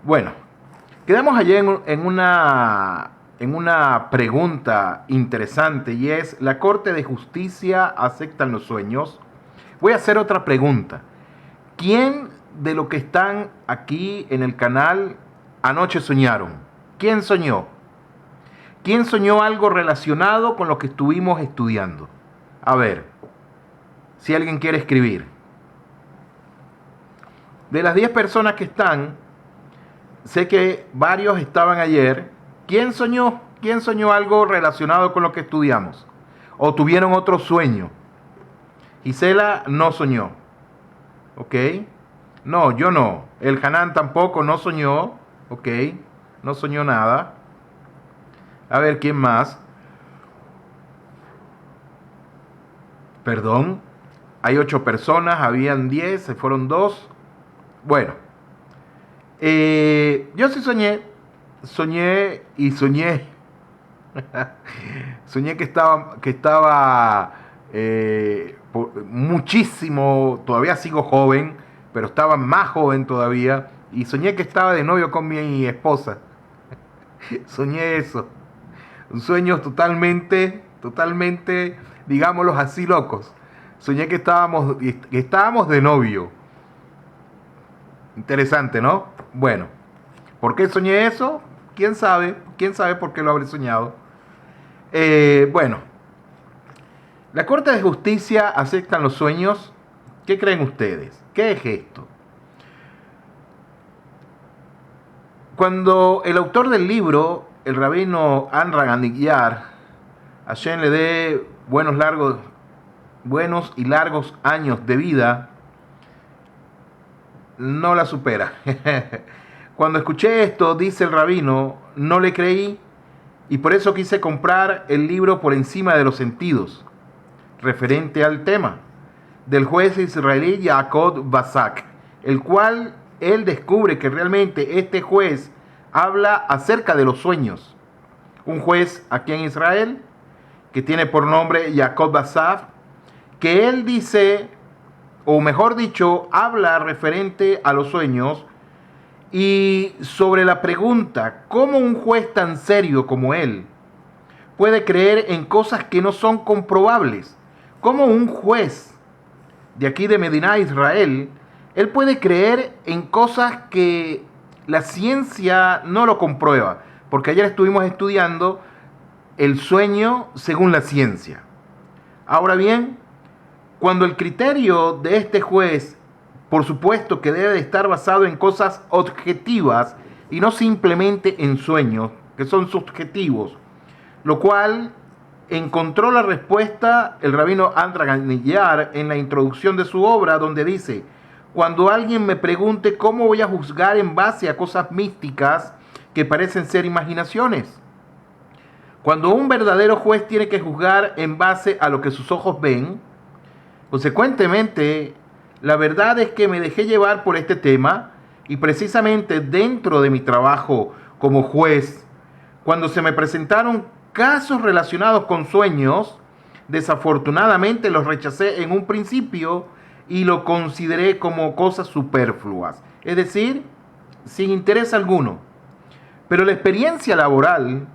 Bueno, quedamos ayer en una pregunta interesante y es, ¿la Corte de Justicia aceptan los sueños? Voy a hacer otra pregunta. ¿Quién de los que están aquí en el canal anoche soñaron? ¿Quién soñó? ¿Quién soñó algo relacionado con lo que estuvimos estudiando? A ver, si alguien quiere escribir. De las 10 personas que están, sé que varios estaban ayer. ¿Quién soñó? ¿Quién soñó algo relacionado con lo que estudiamos? ¿O tuvieron otro sueño? Gisela no soñó. ¿Ok? No, yo no. El Hanan tampoco no soñó. ¿Ok? No soñó nada. A ver, ¿quién más? Perdón. Hay 8 personas, habían 10, se fueron 2. Bueno, yo sí soñé y soñé. Soñé que estaba muchísimo, todavía sigo joven, pero estaba más joven todavía. Y soñé que estaba de novio con mi esposa. Soñé eso. Un sueño totalmente, digámoslo así, locos. Soñé que estábamos de novio. Interesante, ¿no? Bueno, ¿por qué soñé eso? ¿Quién sabe? ¿Quién sabe por qué lo habré soñado? Bueno, la Corte de Justicia aceptan los sueños. ¿Qué creen ustedes? ¿Qué es esto? Cuando el autor del libro, el rabino Anran Anigyar, Hashem le dé buenos y largos años de vida, no la supera. Cuando escuché esto, dice el rabino, no le creí y por eso quise comprar el libro Por encima de los sentidos, referente al tema, del juez israelí Jacob Basak, el cual él descubre que realmente este juez habla acerca de los sueños. Un juez aquí en Israel que tiene por nombre Jacob Basak, que él dice, o mejor dicho, habla referente a los sueños y sobre la pregunta, ¿cómo un juez tan serio como él puede creer en cosas que no son comprobables? ¿Cómo un juez de aquí de Medina, Israel, él puede creer en cosas que la ciencia no lo comprueba? Porque ayer estuvimos estudiando el sueño según la ciencia. Ahora bien, cuando el criterio de este juez, por supuesto que debe de estar basado en cosas objetivas y no simplemente en sueños, que son subjetivos, lo cual encontró la respuesta el rabino Andra Niyar en la introducción de su obra, donde dice, cuando alguien me pregunte cómo voy a juzgar en base a cosas místicas que parecen ser imaginaciones. Cuando un verdadero juez tiene que juzgar en base a lo que sus ojos ven, consecuentemente, la verdad es que me dejé llevar por este tema y precisamente dentro de mi trabajo como juez, cuando se me presentaron casos relacionados con sueños, desafortunadamente los rechacé en un principio y lo consideré como cosas superfluas, es decir, sin interés alguno. Pero la experiencia laboral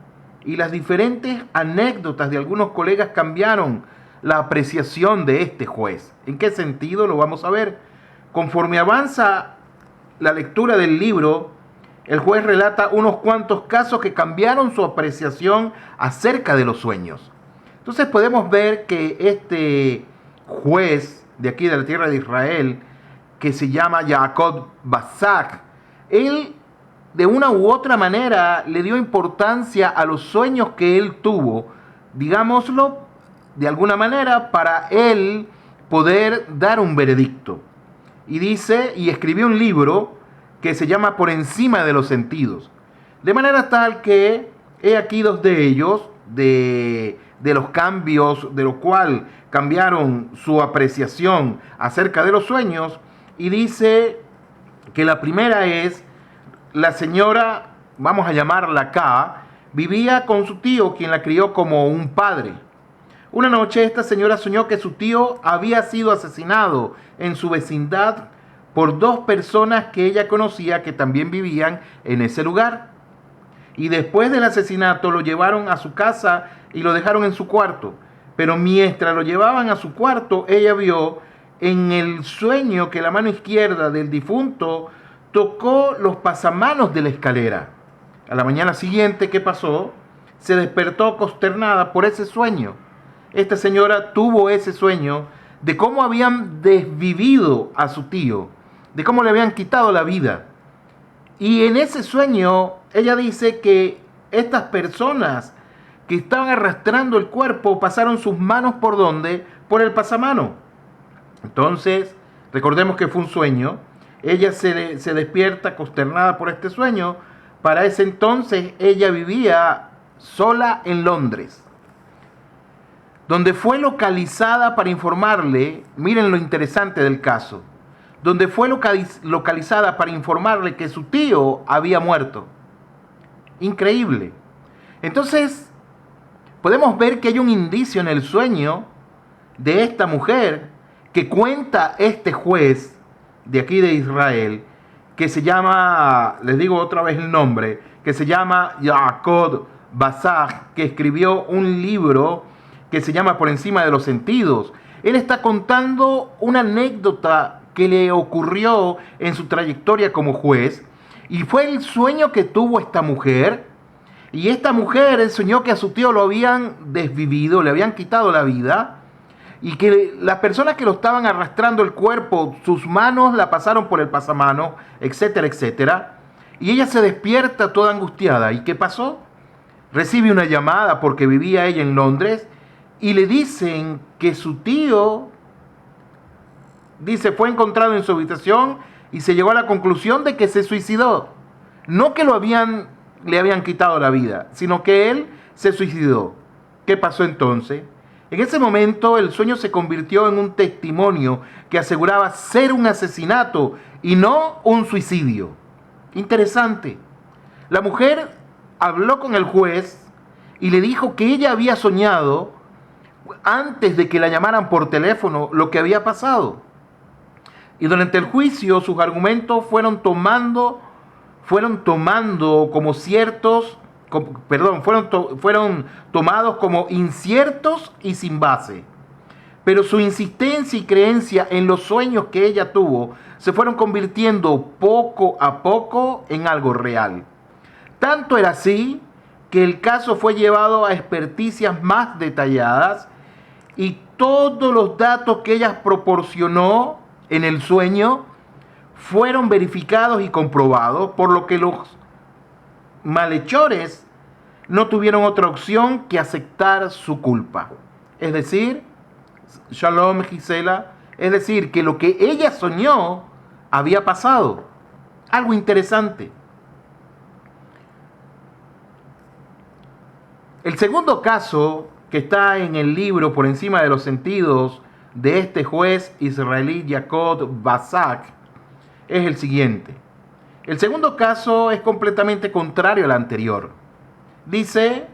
y las diferentes anécdotas de algunos colegas cambiaron la apreciación de este juez. ¿En qué sentido? Lo vamos a ver. Conforme avanza la lectura del libro, el juez relata unos cuantos casos que cambiaron su apreciación acerca de los sueños. Entonces podemos ver que este juez de aquí de la tierra de Israel, que se llama Jacob Basak, él de una u otra manera le dio importancia a los sueños que él tuvo, digámoslo de alguna manera, para él poder dar un veredicto. Y dice, y escribió un libro que se llama Por encima de los sentidos. De manera tal que he aquí 2 de ellos, de los cambios, de lo cual cambiaron su apreciación acerca de los sueños. Y dice que la primera es, la señora, vamos a llamarla K, vivía con su tío, quien la crió como un padre. Una noche esta señora soñó que su tío había sido asesinado en su vecindad por dos personas que ella conocía que también vivían en ese lugar. Y después del asesinato lo llevaron a su casa y lo dejaron en su cuarto. Pero mientras lo llevaban a su cuarto, ella vio en el sueño que la mano izquierda del difunto tocó los pasamanos de la escalera. A la mañana siguiente, ¿qué pasó? Se despertó consternada por ese sueño. Esta señora tuvo ese sueño de cómo habían desvivido a su tío, de cómo le habían quitado la vida. Y en ese sueño, ella dice que estas personas que estaban arrastrando el cuerpo pasaron sus manos por ¿dónde? Por el pasamano. Entonces, recordemos que fue un sueño. Ella se despierta consternada por este sueño. Para ese entonces, ella vivía sola en Londres, donde fue localizada para informarle, miren lo interesante del caso, donde fue localizada para informarle que su tío había muerto. Increíble. Entonces, podemos ver que hay un indicio en el sueño de esta mujer que cuenta este juez de aquí de Israel, que se llama, les digo otra vez el nombre, que se llama Jacob Basag, que escribió un libro que se llama Por encima de los sentidos. Él está contando una anécdota que le ocurrió en su trayectoria como juez, y fue el sueño que tuvo esta mujer. Y esta mujer soñó que a su tío lo habían desvivido, le habían quitado la vida, y que las personas que lo estaban arrastrando el cuerpo, sus manos la pasaron por el pasamano, etcétera, etcétera. Y ella se despierta toda angustiada. ¿Y qué pasó? Recibe una llamada porque vivía ella en Londres y le dicen que su tío, dice, fue encontrado en su habitación y se llegó a la conclusión de que se suicidó. No que le habían quitado la vida, sino que él se suicidó. ¿Qué pasó entonces? En ese momento el sueño se convirtió en un testimonio que aseguraba ser un asesinato y no un suicidio. Interesante. La mujer habló con el juez y le dijo que ella había soñado antes de que la llamaran por teléfono lo que había pasado. Y durante el juicio sus argumentos fueron tomando como ciertos, fueron tomados como inciertos y sin base. Pero su insistencia y creencia en los sueños que ella tuvo se fueron convirtiendo poco a poco en algo real. Tanto era así que el caso fue llevado a experticias más detalladas y todos los datos que ella proporcionó en el sueño fueron verificados y comprobados, por lo que los malhechores no tuvieron otra opción que aceptar su culpa. Es decir, Shalom Gisela, es decir, que lo que ella soñó había pasado. Algo interesante. El segundo caso que está en el libro Por encima de los sentidos de este juez israelí Jacob Basag es el siguiente. El segundo caso es completamente contrario al anterior. Dice,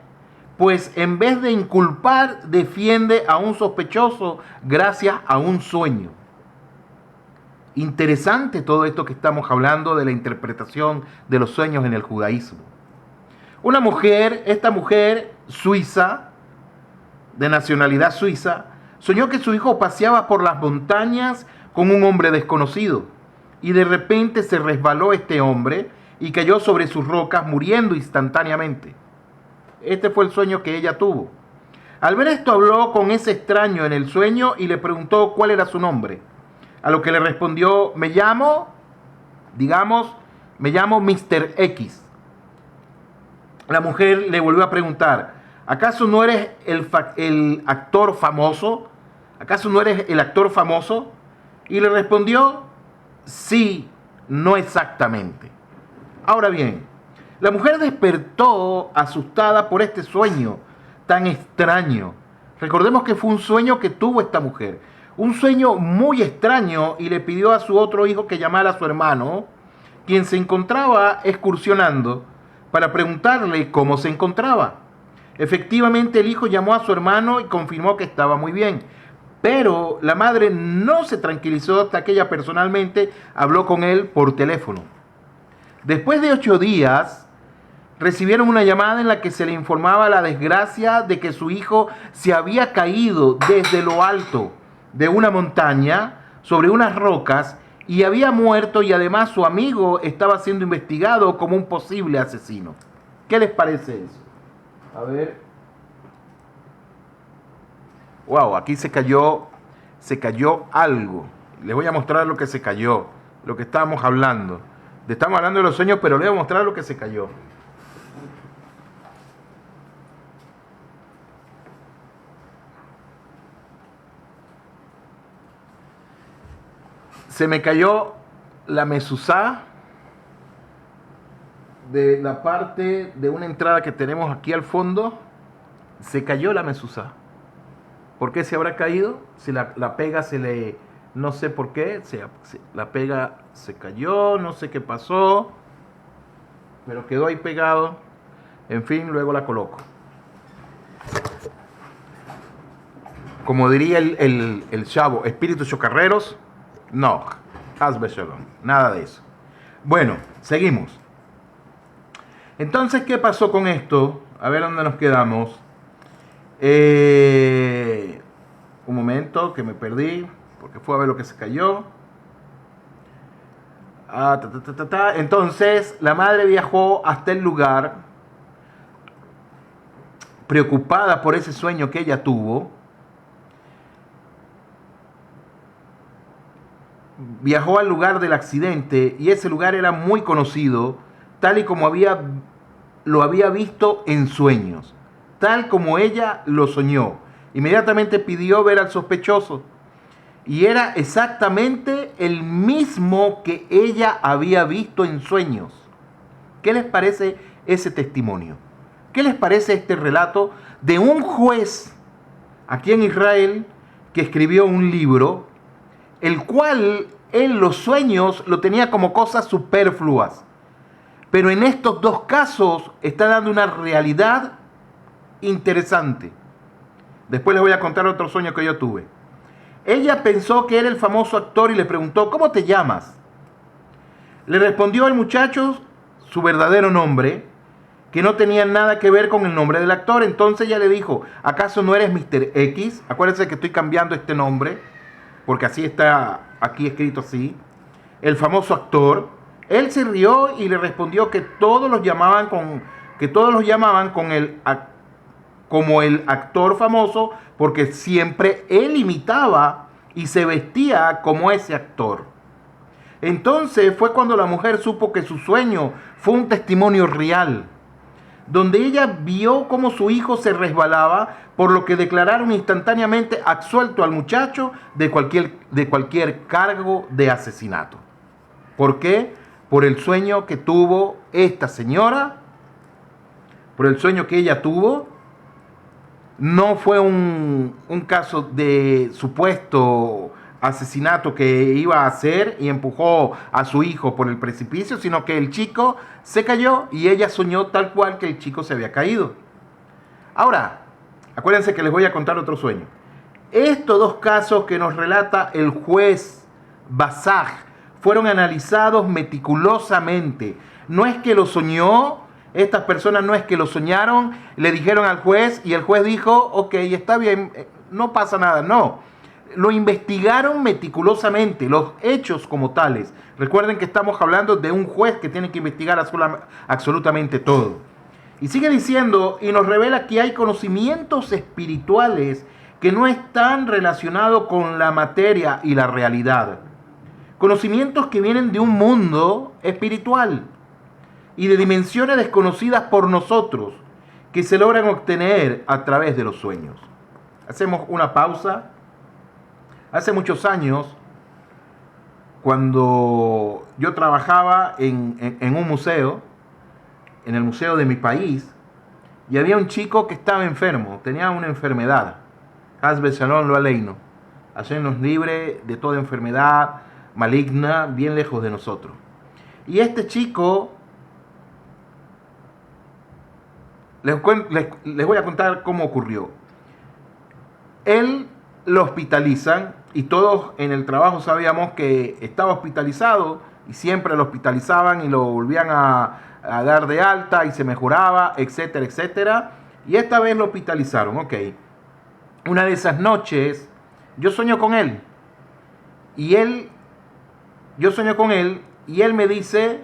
pues en vez de inculpar, defiende a un sospechoso gracias a un sueño. Interesante todo esto que estamos hablando de la interpretación de los sueños en el judaísmo. Esta mujer suiza, de nacionalidad suiza, soñó que su hijo paseaba por las montañas con un hombre desconocido. Y de repente se resbaló este hombre y cayó sobre sus rocas, muriendo instantáneamente. Este fue el sueño que ella tuvo. Al ver esto, habló con ese extraño en el sueño y le preguntó cuál era su nombre. A lo que le respondió, me llamo Mr. X. La mujer le volvió a preguntar, ¿acaso no eres el actor famoso? ¿Acaso no eres el actor famoso? Y le respondió, sí, no exactamente. Ahora bien, la mujer despertó asustada por este sueño tan extraño. Recordemos que fue un sueño que tuvo esta mujer. Un sueño muy extraño, y le pidió a su otro hijo que llamara a su hermano, quien se encontraba excursionando, para preguntarle cómo se encontraba. Efectivamente, el hijo llamó a su hermano y confirmó que estaba muy bien. Pero la madre no se tranquilizó hasta que ella personalmente habló con él por teléfono. Después de 8 días, recibieron una llamada en la que se le informaba la desgracia de que su hijo se había caído desde lo alto de una montaña sobre unas rocas y había muerto, y además su amigo estaba siendo investigado como un posible asesino. ¿Qué les parece eso? A ver. Wow, aquí se cayó algo. Les voy a mostrar lo que se cayó, lo que estábamos hablando. Estamos hablando de los sueños, pero les voy a mostrar lo que se cayó. Se me cayó la mezuzá de la parte de una entrada que tenemos aquí al fondo. Se cayó la mezuzá. ¿Por qué se habrá caído? Si la pega se le... No sé por qué. La pega se cayó, no sé qué pasó. Pero quedó ahí pegado. En fin, luego la coloco. Como diría el chavo, espíritus chocarreros. No, Hasbe Shalom, nada de eso. Bueno, seguimos. Entonces, ¿qué pasó con esto? A ver dónde nos quedamos. Un momento, que me perdí, porque fue a ver lo que se cayó. Entonces, la madre viajó hasta el lugar, preocupada por ese sueño que ella tuvo. Viajó al lugar del accidente y ese lugar era muy conocido, tal y como lo había visto en sueños, tal como ella lo soñó. Inmediatamente pidió ver al sospechoso y era exactamente el mismo que ella había visto en sueños. ¿Qué les parece ese testimonio? ¿Qué les parece este relato de un juez aquí en Israel que escribió un libro, el cual en los sueños lo tenía como cosas superfluas, pero en estos dos casos está dando una realidad interesante? Después les voy a contar otro sueño que yo tuve. Ella pensó que era el famoso actor y le preguntó: ¿cómo te llamas? Le respondió el muchacho su verdadero nombre, que no tenía nada que ver con el nombre del actor. Entonces ella le dijo: ¿acaso no eres Mr. X? Acuérdense que estoy cambiando este nombre, porque así está aquí escrito así. El famoso actor. Él se rió y le respondió que todos los llamaban como el actor famoso, porque siempre él imitaba y se vestía como ese actor. Entonces fue cuando la mujer supo que su sueño fue un testimonio real, donde ella vio cómo su hijo se resbalaba, por lo que declararon instantáneamente absuelto al muchacho de cualquier cargo de asesinato. ¿Por qué? Por el sueño que tuvo esta señora, por el sueño que ella tuvo. No fue un caso de supuesto asesinato que iba a hacer y empujó a su hijo por el precipicio, sino que el chico se cayó y ella soñó tal cual que el chico se había caído. Ahora, acuérdense que les voy a contar otro sueño. Estos dos casos que nos relata el juez Basaj fueron analizados meticulosamente. No es que lo soñó. Estas personas no es que lo soñaron, le dijeron al juez y el juez dijo: ok, está bien, no pasa nada. No, lo investigaron meticulosamente, los hechos como tales. Recuerden que estamos hablando de un juez que tiene que investigar absolutamente todo. Y sigue diciendo, y nos revela que hay conocimientos espirituales que no están relacionados con la materia y la realidad. Conocimientos que vienen de un mundo espiritual y de dimensiones desconocidas por nosotros, que se logran obtener a través de los sueños. Hacemos una pausa. Hace muchos años, cuando yo trabajaba en un museo, en el museo de mi país, y había un chico que estaba enfermo, tenía una enfermedad. Hasbe Shalom lo aleino. Hacernos libre de toda enfermedad maligna, bien lejos de nosotros. Y este chico, les voy a contar cómo ocurrió. Él lo hospitalizan y todos en el trabajo sabíamos que estaba hospitalizado y siempre lo hospitalizaban y lo volvían a dar de alta y se mejoraba, etcétera, etcétera. Y esta vez lo hospitalizaron, ok. Una de esas noches yo sueño con él y yo sueño con él y él me dice,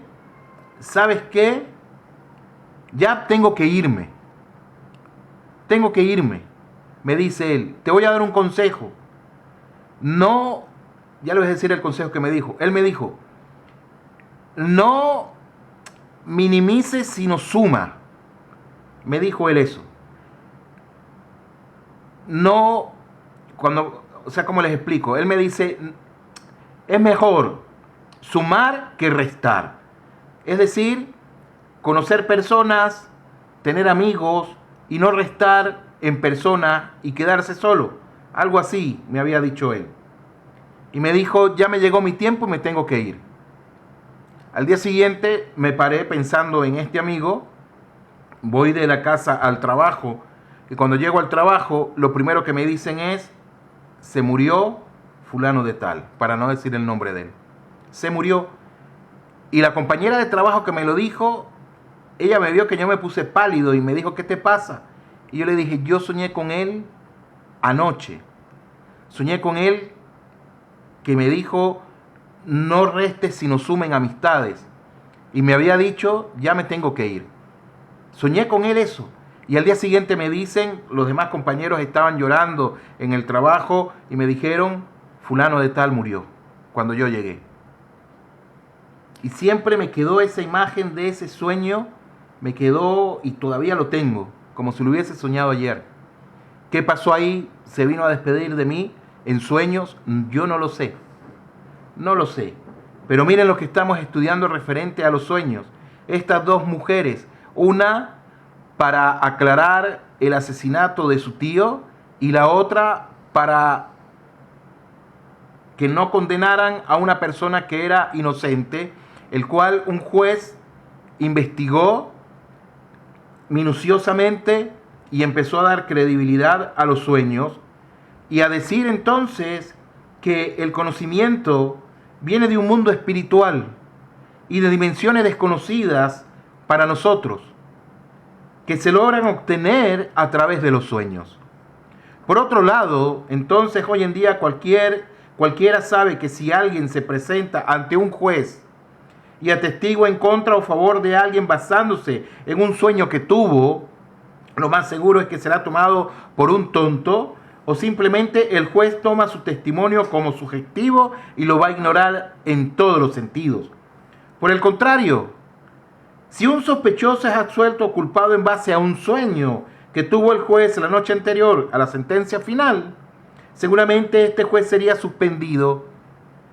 ¿sabes qué? Ya tengo que irme. Tengo que irme. Me dice él, te voy a dar un consejo. No, ya le voy a decir el consejo que me dijo. Él me dijo, no minimices sino suma. Me dijo él eso. No, ¿cómo les explico? Él me dice, es mejor sumar que restar. Es decir, conocer personas, tener amigos y no restar en personas y quedarse solo. Algo así me había dicho él. Y me dijo, ya me llegó mi tiempo y me tengo que ir. Al día siguiente me paré pensando en este amigo, voy de la casa al trabajo y cuando llego al trabajo lo primero que me dicen es, se murió fulano de tal, para no decir el nombre de él. Se murió. Y la compañera de trabajo que me lo dijo, ella me vio que yo me puse pálido y me dijo, ¿qué te pasa? Y yo le dije, yo soñé con él anoche. Soñé con él que me dijo, no restes sino sumen amistades. Y me había dicho, ya me tengo que ir. Soñé con él eso. Y al día siguiente me dicen, los demás compañeros estaban llorando en el trabajo y me dijeron, fulano de tal murió cuando yo llegué. Y siempre me quedó esa imagen de ese sueño, me quedó y todavía lo tengo, como si lo hubiese soñado ayer. ¿Qué pasó ahí? ¿Se vino a despedir de mí en sueños? Yo no lo sé. No lo sé. Pero miren lo que estamos estudiando referente a los sueños. Estas dos mujeres, una para aclarar el asesinato de su tío y la otra para que no condenaran a una persona que era inocente, el cual un juez investigó minuciosamente y empezó a dar credibilidad a los sueños y a decir entonces que el conocimiento viene de un mundo espiritual y de dimensiones desconocidas para nosotros, que se logran obtener a través de los sueños. Por otro lado, entonces hoy en día cualquiera sabe que si alguien se presenta ante un juez y atestigua en contra o favor de alguien basándose en un sueño que tuvo, lo más seguro es que será tomado por un tonto o simplemente el juez toma su testimonio como subjetivo y lo va a ignorar en todos los sentidos. Por el contrario, si un sospechoso es absuelto o culpado en base a un sueño que tuvo el juez la noche anterior a la sentencia final, seguramente este juez sería suspendido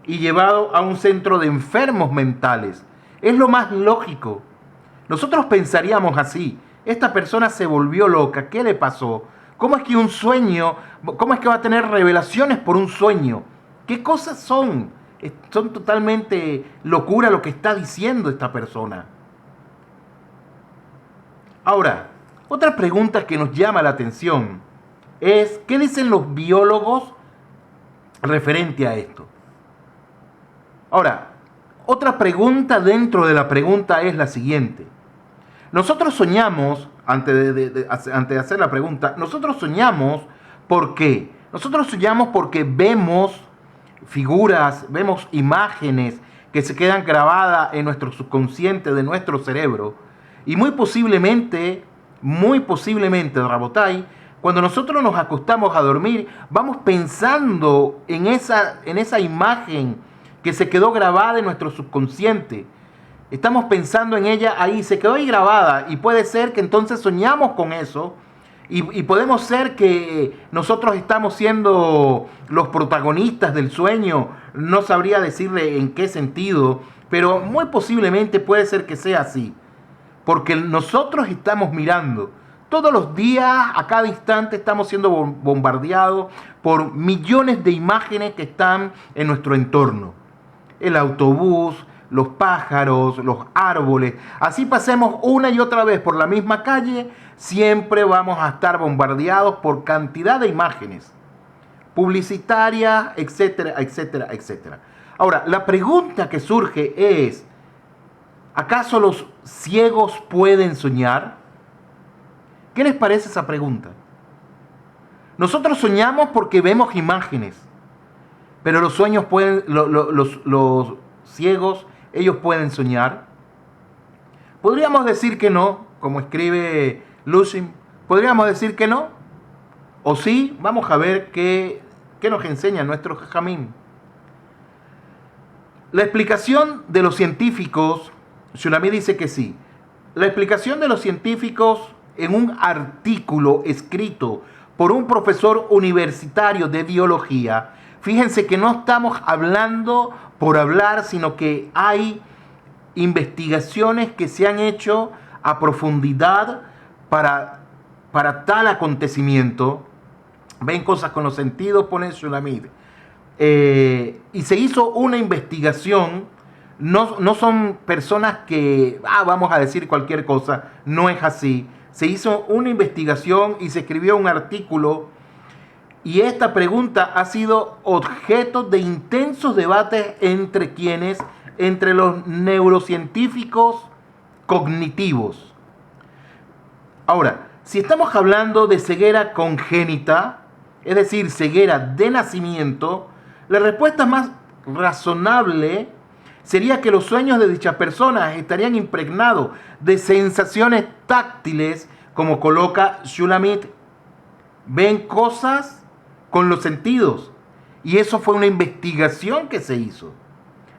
y llevado a un centro de enfermos mentales. Es lo más lógico. Nosotros pensaríamos así, esta persona se volvió loca, ¿qué le pasó? ¿Cómo es que un sueño, cómo es que va a tener revelaciones por un sueño? ¿Qué cosas son? Son totalmente locura lo que está diciendo esta persona. Ahora, otra pregunta que nos llama la atención es, ¿qué dicen los biólogos referente a esto? Ahora, otra pregunta dentro de la pregunta es la siguiente. Nosotros soñamos, antes de hacer la pregunta, nosotros soñamos ¿por qué? Nosotros soñamos porque vemos figuras, vemos imágenes que se quedan grabadas en nuestro subconsciente de nuestro cerebro. Y muy posiblemente, Rabotai, cuando nosotros nos acostamos a dormir, vamos pensando en esa imagen que se quedó grabada en nuestro subconsciente. Estamos pensando en ella ahí, se quedó ahí grabada y puede ser que entonces soñamos con eso y podemos ser que nosotros estamos siendo los protagonistas del sueño. No sabría decirle en qué sentido, pero muy posiblemente puede ser que sea así. Porque nosotros estamos mirando todos los días, a cada instante estamos siendo bombardeados por millones de imágenes que están en nuestro entorno. El autobús, los pájaros, los árboles. Así pasemos una y otra vez por la misma calle, siempre vamos a estar bombardeados por cantidad de imágenes. publicitarias, etcétera, etcétera, etcétera. Ahora, la pregunta que surge es, ¿acaso los ciegos pueden soñar? ¿Qué les parece esa pregunta? Nosotros soñamos porque vemos imágenes, pero los sueños pueden, los ciegos, ellos pueden soñar. Podríamos decir que no, como escribe Lushing, podríamos decir que no, o sí. Vamos a ver qué nos enseña nuestro Jajamín. La explicación de los científicos, Shulamit dice que sí. La explicación de los científicos en un artículo escrito por un profesor universitario de biología, fíjense que no estamos hablando por hablar, sino que hay investigaciones que se han hecho a profundidad para tal acontecimiento. Ven cosas con los sentidos, pone Shulamit. Y se hizo una investigación. No son personas que, vamos a decir cualquier cosa, no es así. Se hizo una investigación y se escribió un artículo, y esta pregunta ha sido objeto de intensos debates entre los neurocientíficos cognitivos. Ahora, si estamos hablando de ceguera congénita, es decir, ceguera de nacimiento, la respuesta más razonable sería que los sueños de dichas personas estarían impregnados de sensaciones táctiles, como coloca Shulamit. Ven cosas con los sentidos, y eso fue una investigación que se hizo.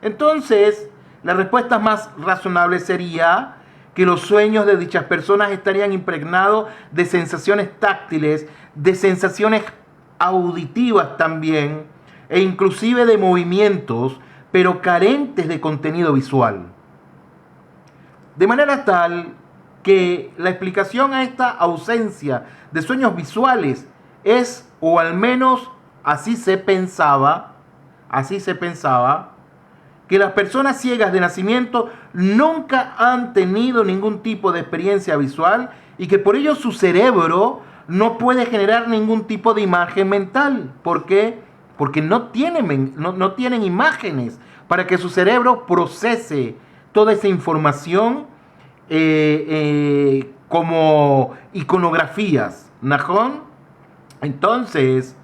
Entonces, la respuesta más razonable sería que los sueños de dichas personas estarían impregnados de sensaciones táctiles, de sensaciones auditivas también, e inclusive de movimientos, pero carentes de contenido visual. De manera tal que la explicación a esta ausencia de sueños visuales es, o al menos así se pensaba, que las personas ciegas de nacimiento nunca han tenido ningún tipo de experiencia visual, y que por ello su cerebro no puede generar ningún tipo de imagen mental. ¿Por qué? Porque no tienen imágenes para que su cerebro procese toda esa información como iconografías. ¿Najón? Entonces,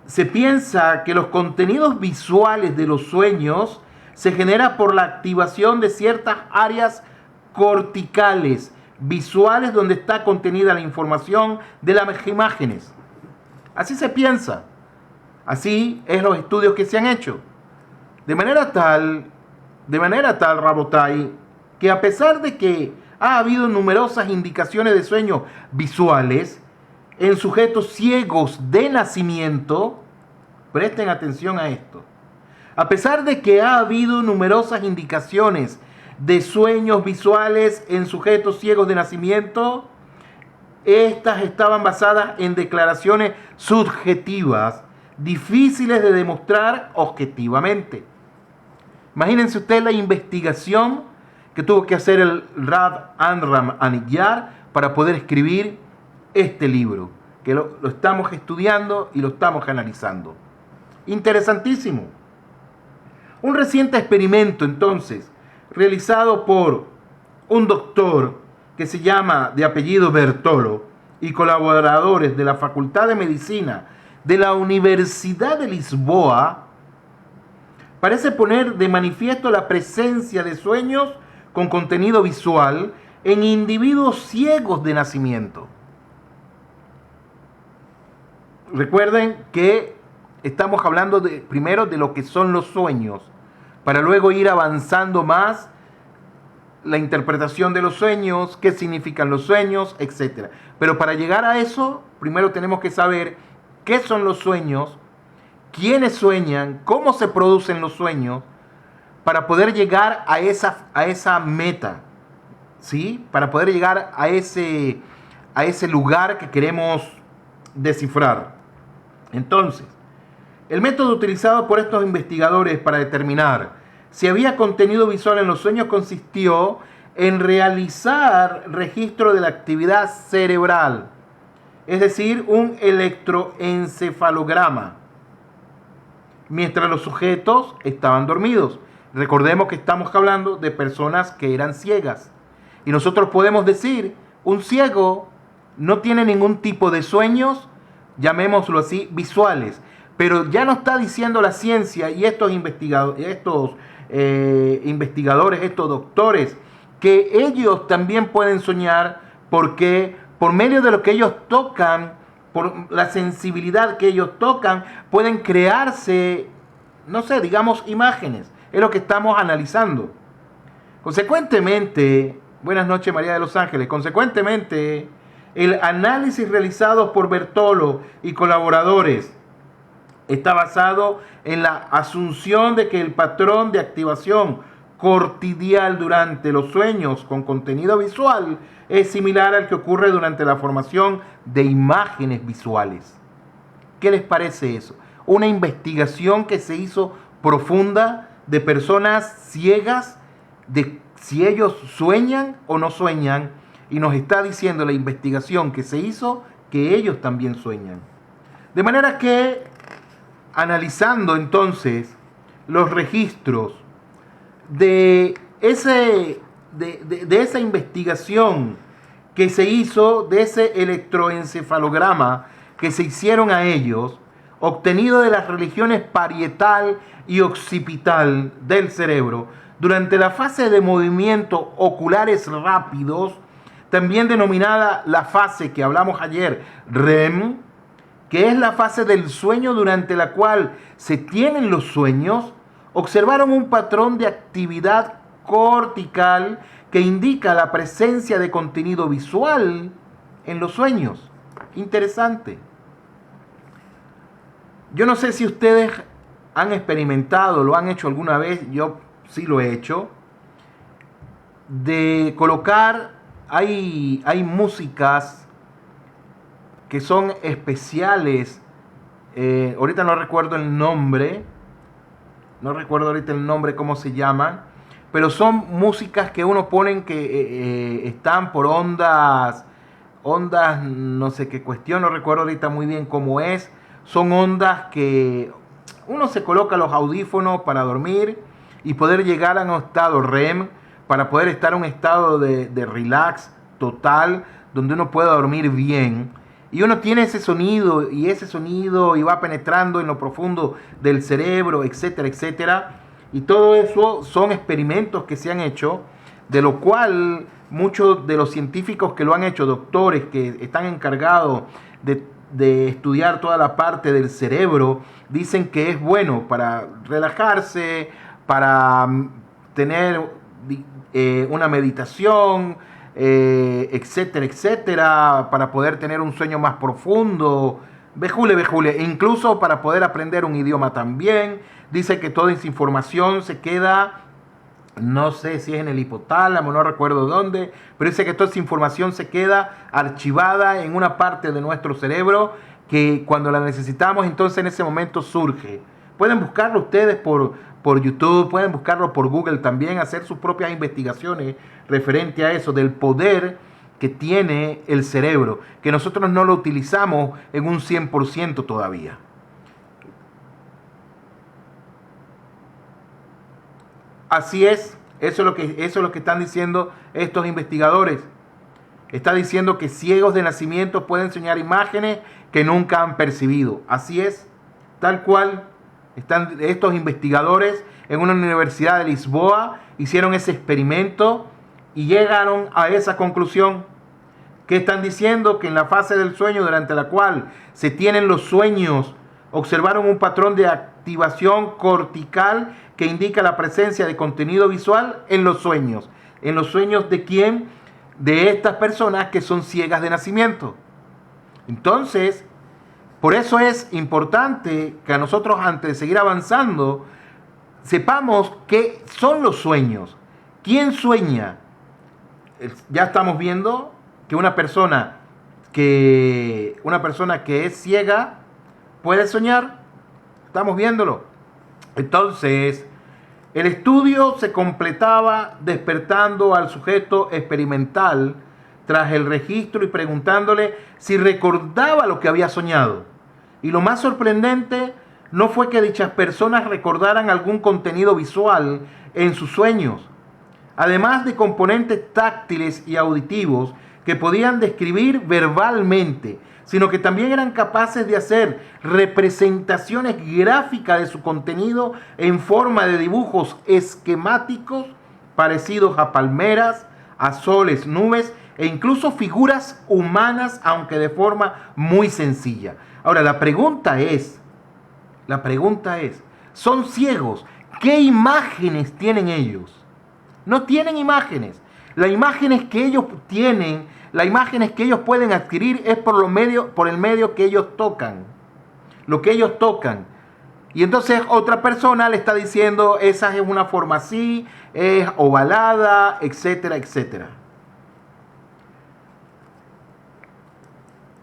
se piensa que los contenidos visuales de los sueños se generan por la activación de ciertas áreas corticales visuales donde está contenida la información de las imágenes. Así se piensa. Así es los estudios que se han hecho. De manera tal, Rabotai, que a pesar de que ha habido numerosas indicaciones de sueños visuales en sujetos ciegos de nacimiento, presten atención a esto. A pesar de que ha habido numerosas indicaciones de sueños visuales en sujetos ciegos de nacimiento, estas estaban basadas en declaraciones subjetivas, difíciles de demostrar objetivamente. Imagínense usted la investigación que tuvo que hacer el Rab Amram Aniyar para poder escribir este libro, que lo estamos estudiando y lo estamos analizando. Interesantísimo. Un reciente experimento, entonces, realizado por un doctor que se llama de apellido Bertolo y colaboradores de la Facultad de Medicina de la Universidad de Lisboa, parece poner de manifiesto la presencia de sueños con contenido visual en individuos ciegos de nacimiento. Recuerden que estamos hablando primero de lo que son los sueños, para luego ir avanzando más la interpretación de los sueños, qué significan los sueños, etc. Pero para llegar a eso, primero tenemos que saber qué son los sueños, quiénes sueñan, cómo se producen los sueños, para poder llegar a esa meta, ¿sí? Para poder llegar a ese lugar que queremos descifrar. Entonces, el método utilizado por estos investigadores para determinar si había contenido visual en los sueños consistió en realizar registro de la actividad cerebral es decir, un electroencefalograma, mientras los sujetos estaban dormidos. Recordemos que estamos hablando de personas que eran ciegas. Y nosotros podemos decir, un ciego no tiene ningún tipo de sueños, llamémoslo así, visuales. Pero ya nos está diciendo la ciencia y estos investigadores, estos doctores, que ellos también pueden soñar porque por medio de lo que ellos tocan, por la sensibilidad que ellos tocan, pueden crearse, no sé, digamos, imágenes. Es lo que estamos analizando. Consecuentemente, buenas noches María de Los Ángeles, consecuentemente, el análisis realizado por Bertolo y colaboradores está basado en la asunción de que el patrón de activación cortical durante los sueños con contenido visual es similar al que ocurre durante la formación de imágenes visuales. ¿Qué les parece eso? Una investigación que se hizo profunda de personas ciegas, de si ellos sueñan o no sueñan, y nos está diciendo la investigación que se hizo que ellos también sueñan. De manera que, analizando entonces los registros de esa investigación que se hizo, de ese electroencefalograma que se hicieron a ellos, obtenido de las regiones parietal y occipital del cerebro, durante la fase de movimiento oculares rápidos, también denominada la fase que hablamos ayer, REM, que es la fase del sueño durante la cual se tienen los sueños, observaron un patrón de actividad cortical que indica la presencia de contenido visual en los sueños. Interesante. Yo no sé si ustedes han experimentado, lo han hecho alguna vez, yo sí lo he hecho, de colocar, hay músicas que son especiales, ahorita no recuerdo el nombre, cómo se llaman, pero son músicas que uno pone que están por ondas, no sé qué cuestión, no recuerdo ahorita muy bien cómo es, son ondas que uno se coloca los audífonos para dormir y poder llegar a un estado REM, para poder estar en un estado de relax total, donde uno pueda dormir bien. Y uno tiene ese sonido y va penetrando en lo profundo del cerebro, etcétera, etcétera. Y todo eso son experimentos que se han hecho, de lo cual muchos de los científicos que lo han hecho, doctores que están encargados de estudiar toda la parte del cerebro, dicen que es bueno para relajarse, para tener una meditación, etcétera, etcétera, para poder tener un sueño más profundo, vejule, incluso para poder aprender un idioma también. Dice que toda esa información se queda, no sé si es en el hipotálamo, no recuerdo dónde, pero dice que toda esa información se queda archivada en una parte de nuestro cerebro que cuando la necesitamos, entonces en ese momento surge. Pueden buscarlo ustedes por YouTube, pueden buscarlo por Google también, hacer sus propias investigaciones referente a eso, del poder que tiene el cerebro, que nosotros no lo utilizamos en un 100% todavía. Así es, eso es lo que están diciendo estos investigadores. Está diciendo que ciegos de nacimiento pueden soñar imágenes que nunca han percibido. Así es, tal cual. Están estos investigadores en una universidad de Lisboa, hicieron ese experimento y llegaron a esa conclusión. Que están diciendo que en la fase del sueño durante la cual se tienen los sueños, observaron un patrón de activación cortical que indica la presencia de contenido visual en los sueños. ¿En los sueños de quién? De estas personas que son ciegas de nacimiento. Entonces, por eso es importante que a nosotros, antes de seguir avanzando, sepamos qué son los sueños. ¿Quién sueña? Ya estamos viendo que una persona que es ciega puede soñar. Estamos viéndolo. Entonces, el estudio se completaba despertando al sujeto experimental tras el registro y preguntándole si recordaba lo que había soñado. Y lo más sorprendente no fue que dichas personas recordaran algún contenido visual en sus sueños, además de componentes táctiles y auditivos que podían describir verbalmente, sino que también eran capaces de hacer representaciones gráficas de su contenido en forma de dibujos esquemáticos parecidos a palmeras, a soles, nubes e incluso figuras humanas, aunque de forma muy sencilla. Ahora, la pregunta es, ¿son ciegos? ¿Qué imágenes tienen ellos? No tienen imágenes. Las imágenes que ellos tienen, las imágenes que ellos pueden adquirir es por el medio que ellos tocan. Lo que ellos tocan. Y entonces otra persona le está diciendo, esa es una forma así, es ovalada, etcétera, etcétera.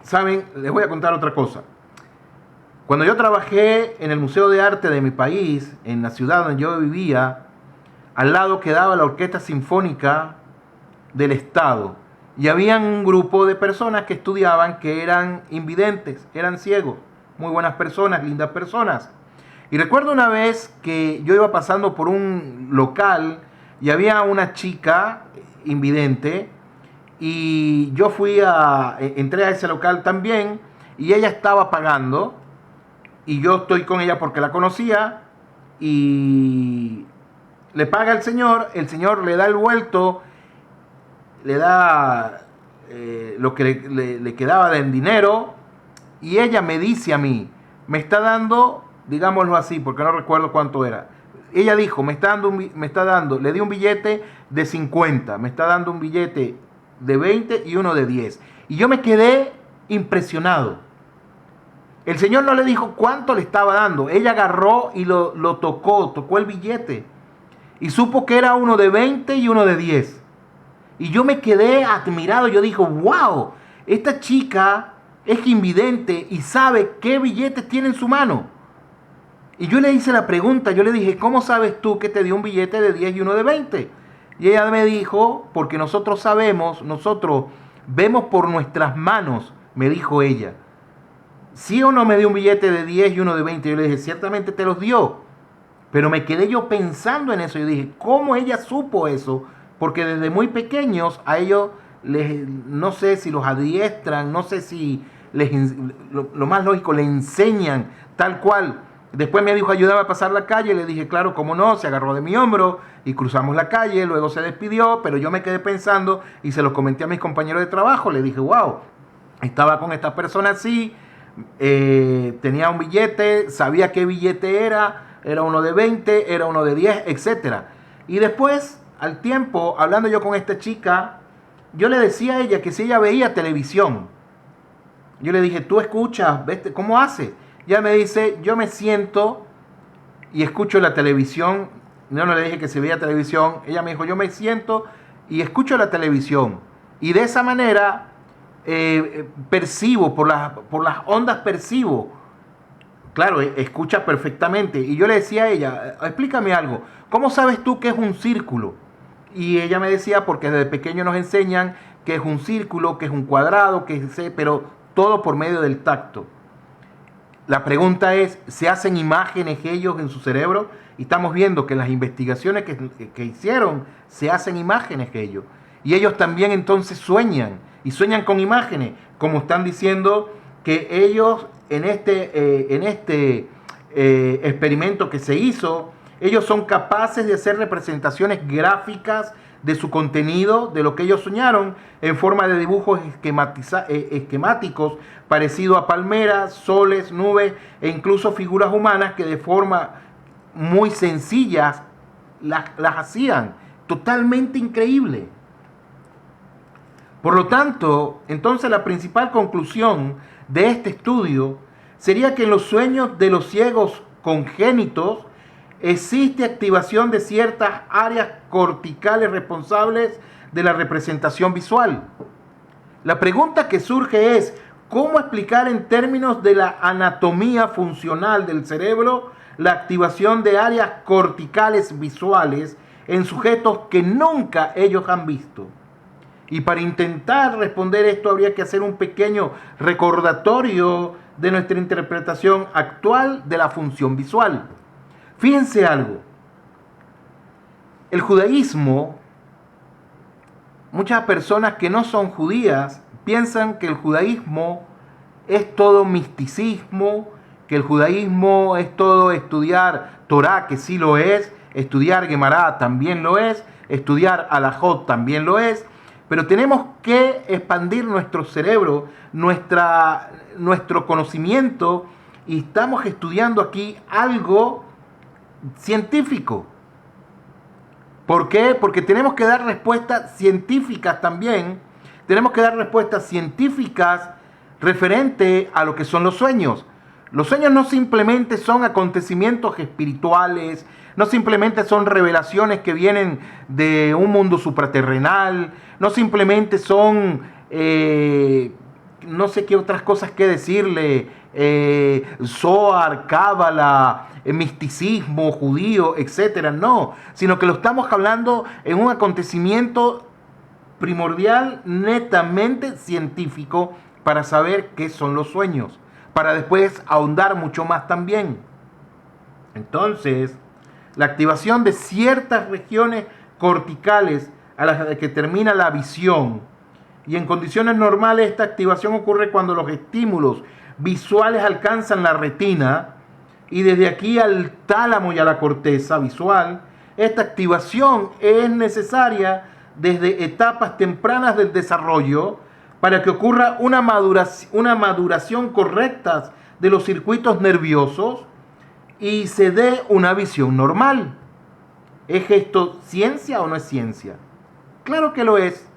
Saben, les voy a contar otra cosa. Cuando yo trabajé en el Museo de Arte de mi país, en la ciudad donde yo vivía, al lado quedaba la Orquesta Sinfónica del Estado. Y había un grupo de personas que estudiaban que eran invidentes, eran ciegos. Muy buenas personas, lindas personas. Y recuerdo una vez que yo iba pasando por un local y había una chica invidente y yo entré a ese local también y ella estaba pagando y yo estoy con ella porque la conocía y le paga el señor le da el vuelto, le da lo que le quedaba de dinero y ella me dice a mí, me está dando, digámoslo así, porque no recuerdo cuánto era. Ella dijo, le di un billete de 50, me está dando un billete de 20 y uno de 10. Y yo me quedé impresionado. El señor no le dijo cuánto le estaba dando. Ella agarró y lo tocó el billete. Y supo que era uno de 20 y uno de 10. Y yo me quedé admirado. Yo dije, wow, esta chica es invidente y sabe qué billetes tiene en su mano. Y yo le hice la pregunta, yo le dije, ¿cómo sabes tú que te dio un billete de 10 y uno de 20? Y ella me dijo, porque nosotros vemos por nuestras manos, me dijo ella. ¿Sí o no me dio un billete de 10 y uno de 20? Yo le dije, ciertamente te los dio. Pero me quedé yo pensando en eso. Yo dije, ¿cómo ella supo eso? Porque desde muy pequeños a ellos, no sé si los adiestran, no sé si lo más lógico, le enseñan tal cual. Después me dijo, ayúdame a pasar la calle. Le dije, claro, cómo no. Se agarró de mi hombro y cruzamos la calle. Luego se despidió, pero yo me quedé pensando y se lo comenté a mis compañeros de trabajo. Le dije, wow, estaba con esta persona así, tenía un billete, sabía qué billete era uno de 20, era uno de 10, etc. Y después, al tiempo, hablando yo con esta chica, yo le decía a ella que si ella veía televisión, yo le dije, tú escuchas, ¿ves cómo hace? Ya me dice, yo me siento y escucho la televisión. No le dije que se veía televisión. Ella me dijo, yo me siento y escucho la televisión. Y de esa manera percibo, por las ondas percibo. Claro, escucha perfectamente. Y yo le decía a ella, explícame algo. ¿Cómo sabes tú qué es un círculo? Y ella me decía, porque desde pequeño nos enseñan que es un círculo, que es un cuadrado, pero todo por medio del tacto. La pregunta es, ¿se hacen imágenes ellos en su cerebro? Y estamos viendo que en las investigaciones que hicieron, se hacen imágenes ellos. Y ellos también entonces sueñan, y sueñan con imágenes, como están diciendo que ellos en este experimento que se hizo, ellos son capaces de hacer representaciones gráficas de su contenido, de lo que ellos soñaron, en forma de dibujos esquemáticos, parecido a palmeras, soles, nubes e incluso figuras humanas que de forma muy sencillas las hacían. Totalmente increíble. Por lo tanto, entonces la principal conclusión de este estudio sería que en los sueños de los ciegos congénitos existe activación de ciertas áreas corticales responsables de la representación visual. La pregunta que surge es, ¿cómo explicar en términos de la anatomía funcional del cerebro la activación de áreas corticales visuales en sujetos que nunca ellos han visto? Y para intentar responder esto habría que hacer un pequeño recordatorio de nuestra interpretación actual de la función visual. Fíjense algo, el judaísmo, muchas personas que no son judías piensan que el judaísmo es todo misticismo, que el judaísmo es todo estudiar Torá, que sí lo es, estudiar Gemara también lo es, estudiar Alajot también lo es, pero tenemos que expandir nuestro cerebro, nuestro conocimiento, y estamos estudiando aquí algo científico. ¿Por qué? Porque tenemos que dar respuestas científicas también. Tenemos que dar respuestas científicas referente a lo que son los sueños. Los sueños no simplemente son acontecimientos espirituales, no simplemente son revelaciones que vienen de un mundo supraterrenal, no simplemente son, no sé qué otras cosas que decirle, Zohar, Cábala, misticismo judío, etcétera, no, sino que lo estamos hablando en un acontecimiento primordial, netamente científico, para saber qué son los sueños, para después ahondar mucho más también. Entonces, la activación de ciertas regiones corticales a las que termina la visión, y en condiciones normales esta activación ocurre cuando los estímulos visuales alcanzan la retina, y desde aquí al tálamo y a la corteza visual, esta activación es necesaria desde etapas tempranas del desarrollo para que ocurra una maduración correcta de los circuitos nerviosos y se dé una visión normal. ¿Es esto ciencia o no es ciencia? Claro que lo es.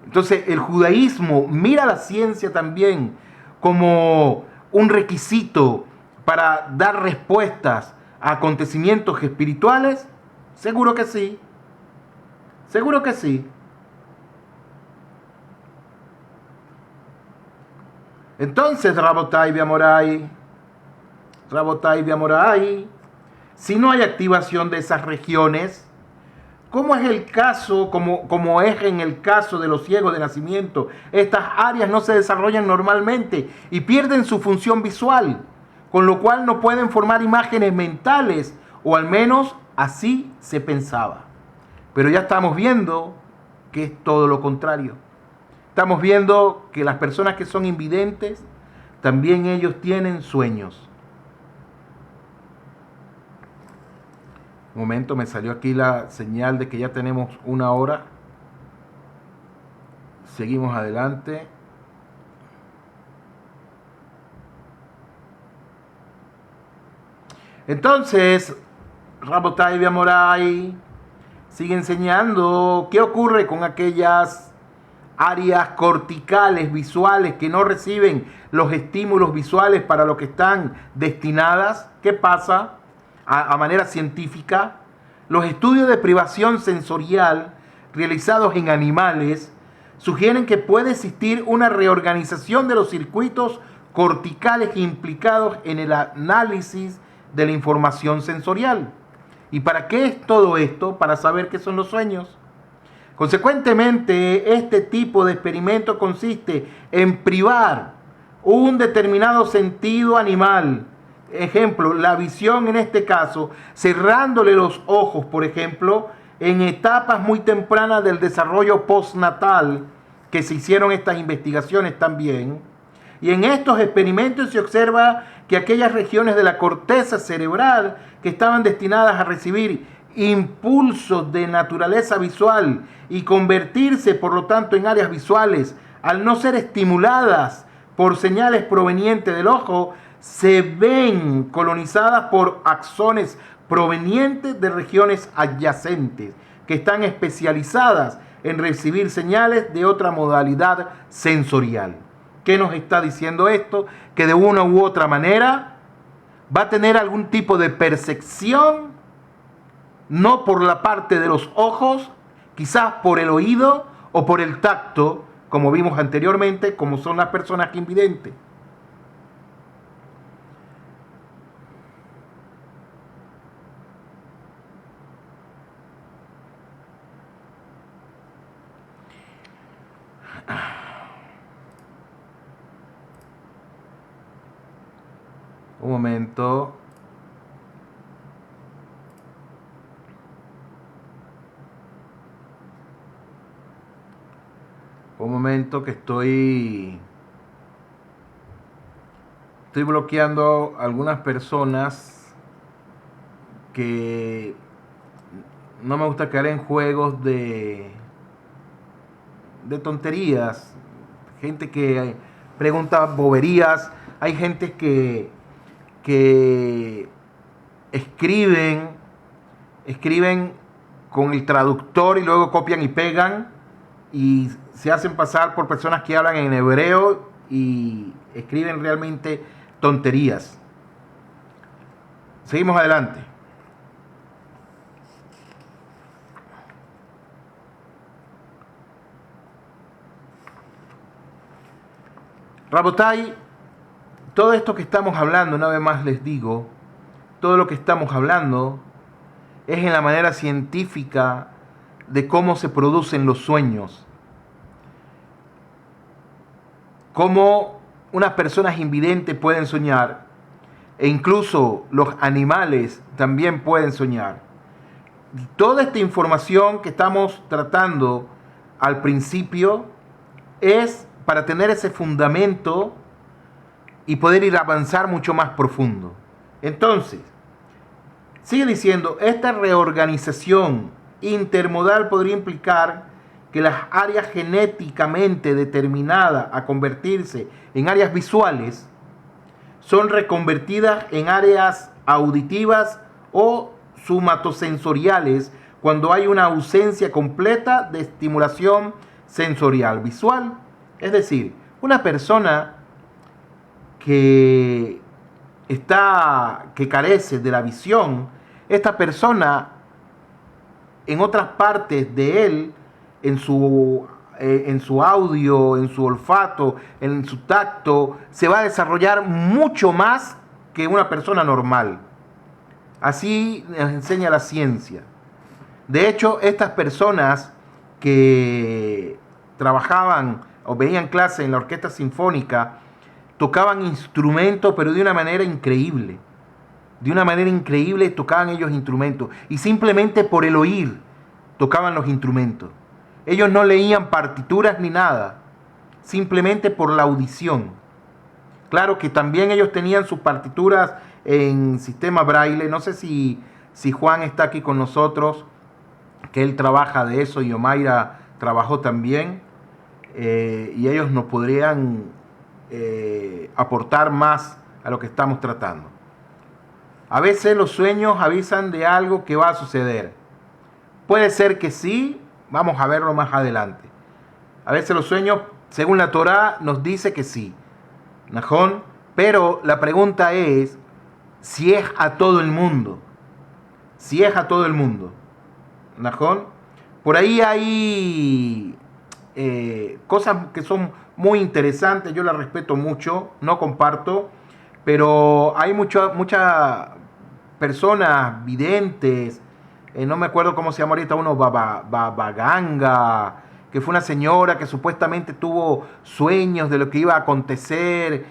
Entonces el judaísmo mira la ciencia también como un requisito para dar respuestas a acontecimientos espirituales. Seguro que sí. Seguro que sí. Entonces, Rabotai Biamorai, si no hay activación de esas regiones, ¿cómo es el caso, como es en el caso de los ciegos de nacimiento? Estas áreas no se desarrollan normalmente y pierden su función visual, con lo cual no pueden formar imágenes mentales, o al menos así se pensaba. Pero ya estamos viendo que es todo lo contrario. Estamos viendo que las personas que son invidentes, también ellos tienen sueños. Un momento, me salió aquí la señal de que ya tenemos 1 hora. Seguimos adelante. Entonces, Rabotai Biamorai sigue enseñando qué ocurre con aquellas áreas corticales visuales que no reciben los estímulos visuales para lo que están destinadas. ¿Qué pasa? A manera científica, los estudios de privación sensorial realizados en animales sugieren que puede existir una reorganización de los circuitos corticales implicados en el análisis de la información sensorial. ¿Y para qué es todo esto? Para saber qué son los sueños. Consecuentemente, este tipo de experimento consiste en privar un determinado sentido animal, ejemplo, la visión en este caso, cerrándole los ojos, por ejemplo, en etapas muy tempranas del desarrollo postnatal, que se hicieron estas investigaciones también. Y en estos experimentos se observa que aquellas regiones de la corteza cerebral que estaban destinadas a recibir impulsos de naturaleza visual y convertirse, por lo tanto, en áreas visuales, al no ser estimuladas por señales provenientes del ojo, se ven colonizadas por axones provenientes de regiones adyacentes, que están especializadas en recibir señales de otra modalidad sensorial. ¿Qué nos está diciendo esto? Que de una u otra manera va a tener algún tipo de percepción, no por la parte de los ojos, quizás por el oído o por el tacto, como vimos anteriormente, como son las personas invidentes. Un momento. Un momento que estoy bloqueando a algunas personas que no me gusta caer en juegos de tonterías. Gente que pregunta boberías. Hay gente que escriben con el traductor y luego copian y pegan y se hacen pasar por personas que hablan en hebreo y escriben realmente tonterías. Seguimos adelante. Rabotai, todo esto que estamos hablando, una vez más les digo, todo lo que estamos hablando es en la manera científica de cómo se producen los sueños. Cómo unas personas invidentes pueden soñar e incluso los animales también pueden soñar. Toda esta información que estamos tratando al principio es para tener ese fundamento y poder ir a avanzar mucho más profundo. Entonces, sigue diciendo, esta reorganización intermodal podría implicar que las áreas genéticamente determinadas a convertirse en áreas visuales son reconvertidas en áreas auditivas o somatosensoriales cuando hay una ausencia completa de estimulación sensorial visual. Es decir, una persona que carece de la visión, esta persona en otras partes de él, en su audio, en su olfato, en su tacto, se va a desarrollar mucho más que una persona normal. Así nos enseña la ciencia. De hecho, estas personas que trabajaban o veían clase en la orquesta sinfónica, tocaban instrumentos, pero de una manera increíble. De una manera increíble tocaban ellos instrumentos. Y simplemente por el oír tocaban los instrumentos. Ellos no leían partituras ni nada. Simplemente por la audición. Claro que también ellos tenían sus partituras en sistema braille. No sé si Juan está aquí con nosotros, que él trabaja de eso, y Omaira trabajó también. Y ellos nos podrían aportar más a lo que estamos tratando. A veces los sueños avisan de algo que va a suceder. Puede ser que sí, vamos a verlo más adelante. A veces los sueños, según la Torá, nos dice que sí. Najón, pero la pregunta es si es a todo el mundo. Si es a todo el mundo. Najón, por ahí hay cosas que son muy interesantes, yo las respeto mucho, no comparto, pero hay muchas personas videntes, no me acuerdo cómo se llama ahorita uno, Babaganga, que fue una señora que supuestamente tuvo sueños de lo que iba a acontecer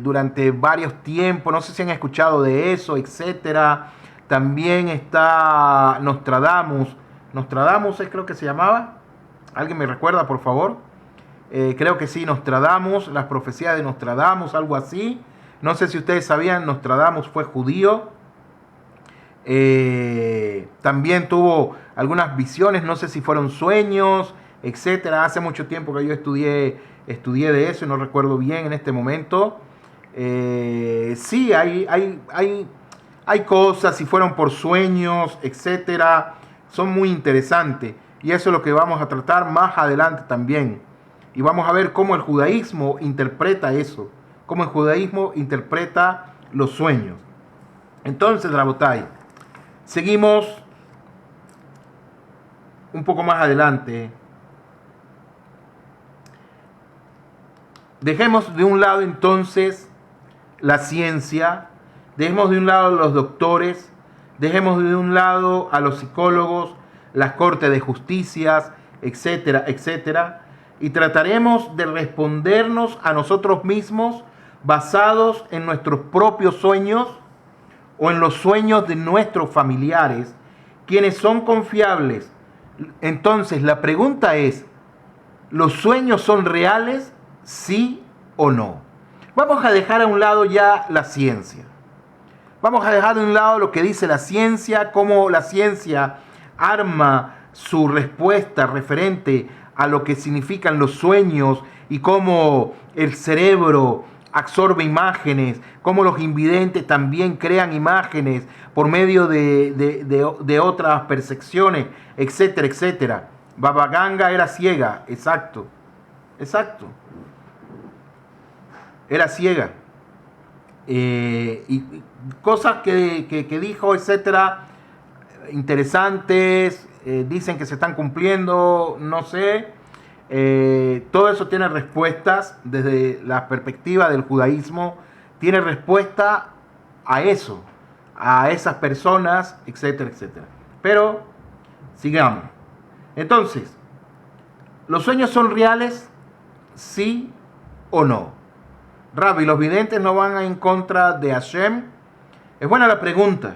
durante varios tiempos, no sé si han escuchado de eso, etcétera. También está Nostradamus es, creo que se llamaba. ¿Alguien me recuerda, por favor? Creo que sí, Nostradamus, las profecías de Nostradamus, algo así. No sé si ustedes sabían, Nostradamus fue judío. También tuvo algunas visiones, no sé si fueron sueños, etcétera. Hace mucho tiempo que yo estudié de eso y no recuerdo bien en este momento. Sí, hay cosas, si fueron por sueños, etcétera. Son muy interesantes. Y eso es lo que vamos a tratar más adelante también. Y vamos a ver cómo el judaísmo interpreta eso. Cómo el judaísmo interpreta los sueños. Entonces, Rabotai, seguimos un poco más adelante. Dejemos de un lado entonces la ciencia. Dejemos de un lado los doctores. Dejemos de un lado a los psicólogos, las cortes de justicias, etcétera, etcétera, y trataremos de respondernos a nosotros mismos basados en nuestros propios sueños o en los sueños de nuestros familiares, quienes son confiables. Entonces, la pregunta es, ¿los sueños son reales? ¿Sí o no? Vamos a dejar a un lado ya la ciencia. Vamos a dejar de un lado lo que dice la ciencia, cómo la ciencia arma su respuesta referente a lo que significan los sueños y cómo el cerebro absorbe imágenes, cómo los invidentes también crean imágenes por medio de otras percepciones, etcétera, etcétera. Baba Ganga era ciega, exacto, era ciega. Y cosas que dijo, etcétera, interesantes, dicen que se están cumpliendo, no sé. Todo eso tiene respuestas desde la perspectiva del judaísmo, tiene respuesta a eso, a esas personas, etcétera, etcétera. Pero sigamos. Entonces, ¿los sueños son reales? ¿Sí o no? Rabbi, ¿los videntes no van en contra de Hashem? Es buena la pregunta.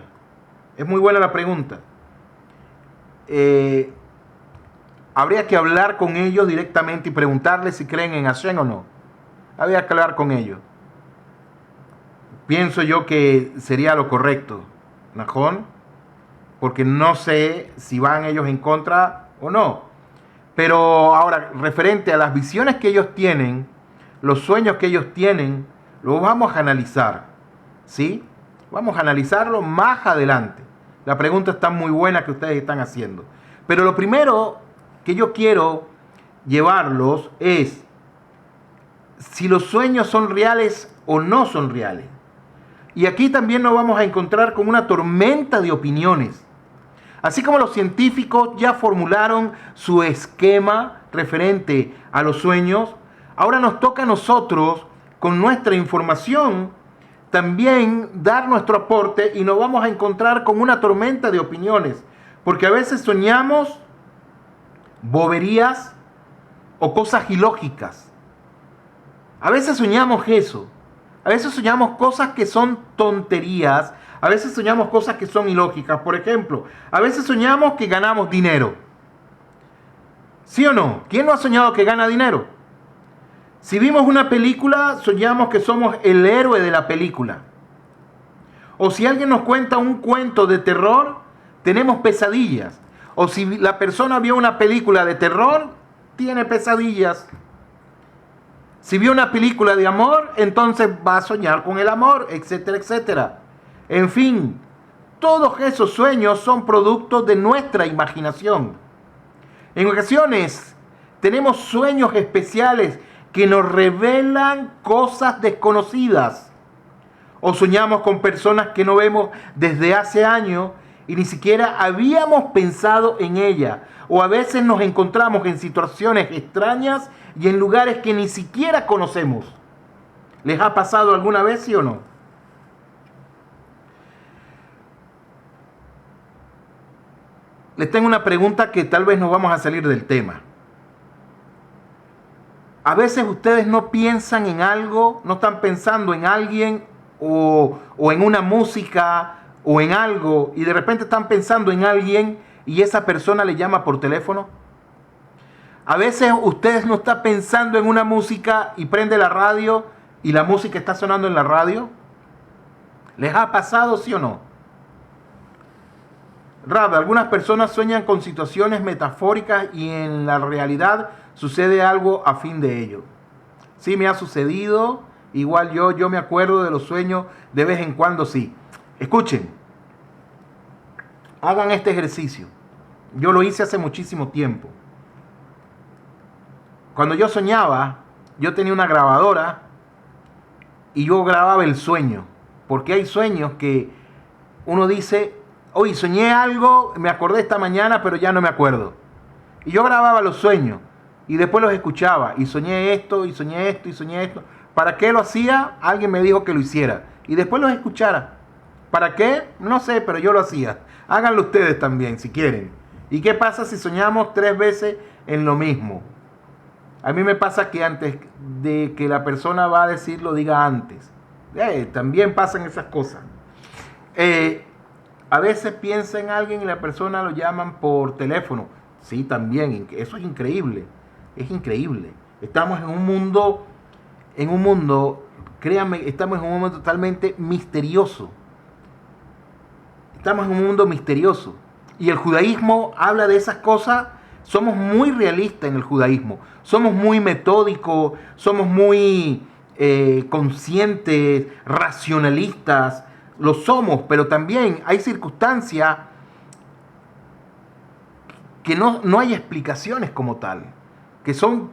Es muy buena la pregunta. Habría que hablar con ellos directamente y preguntarles si creen en Hashem o no. Habría que hablar con ellos. Pienso yo que sería lo correcto, ¿Najón? Porque no sé si van ellos en contra o no. Pero ahora, referente a las visiones que ellos tienen, los sueños que ellos tienen, los vamos a analizar, ¿sí? Vamos a analizarlo más adelante. La pregunta está muy buena que ustedes están haciendo. Pero lo primero que yo quiero llevarlos es si los sueños son reales o no son reales. Y aquí también nos vamos a encontrar con una tormenta de opiniones. Así como los científicos ya formularon su esquema referente a los sueños, ahora nos toca a nosotros, con nuestra información, también dar nuestro aporte y nos vamos a encontrar con una tormenta de opiniones. Porque a veces soñamos boberías o cosas ilógicas. A veces soñamos eso. A veces soñamos cosas que son tonterías. A veces soñamos cosas que son ilógicas. Por ejemplo, a veces soñamos que ganamos dinero. ¿Sí o no? ¿Quién no ha soñado que gana dinero? Si vimos una película, soñamos que somos el héroe de la película. O si alguien nos cuenta un cuento de terror, tenemos pesadillas. O si la persona vio una película de terror, tiene pesadillas. Si vio una película de amor, entonces va a soñar con el amor, etcétera, etcétera. En fin, todos esos sueños son productos de nuestra imaginación. En ocasiones tenemos sueños especiales que nos revelan cosas desconocidas. O soñamos con personas que no vemos desde hace años y ni siquiera habíamos pensado en ella. O a veces nos encontramos en situaciones extrañas y en lugares que ni siquiera conocemos. ¿Les ha pasado alguna vez, sí o no? Les tengo una pregunta que tal vez nos vamos a salir del tema. A veces ustedes no piensan en algo, no están pensando en alguien o en una música o en algo y de repente están pensando en alguien y esa persona le llama por teléfono. A veces ustedes no están pensando en una música y prende la radio y la música está sonando en la radio. ¿Les ha pasado, sí o no? Rab, algunas personas sueñan con situaciones metafóricas y en la realidad sucede algo a fin de ello. Sí, me ha sucedido. Igual yo me acuerdo de los sueños de vez en cuando, sí. Escuchen, hagan este ejercicio. Yo lo hice hace muchísimo tiempo. Cuando yo soñaba, yo tenía una grabadora y yo grababa el sueño. Porque hay sueños que uno dice, hoy soñé algo, me acordé esta mañana, pero ya no me acuerdo. Y yo grababa los sueños y después los escuchaba. Y soñé esto, y soñé esto, y soñé esto. ¿Para qué lo hacía? Alguien me dijo que lo hiciera. Y después los escuchara. ¿Para qué? No sé, pero yo lo hacía. Háganlo ustedes también, si quieren. ¿Y qué pasa si soñamos 3 veces en lo mismo? A mí me pasa que antes de que la persona va a decir, lo diga antes. También pasan esas cosas. A veces piensa en alguien y la persona lo llaman por teléfono. Sí, también. Eso es increíble. Es increíble. Estamos en un mundo, créanme, estamos en un mundo totalmente misterioso. Estamos en un mundo misterioso. Y el judaísmo habla de esas cosas. Somos muy realistas en el judaísmo. Somos muy metódicos, somos muy conscientes, racionalistas. Lo somos, pero también hay circunstancias que no hay explicaciones como tal. Que son,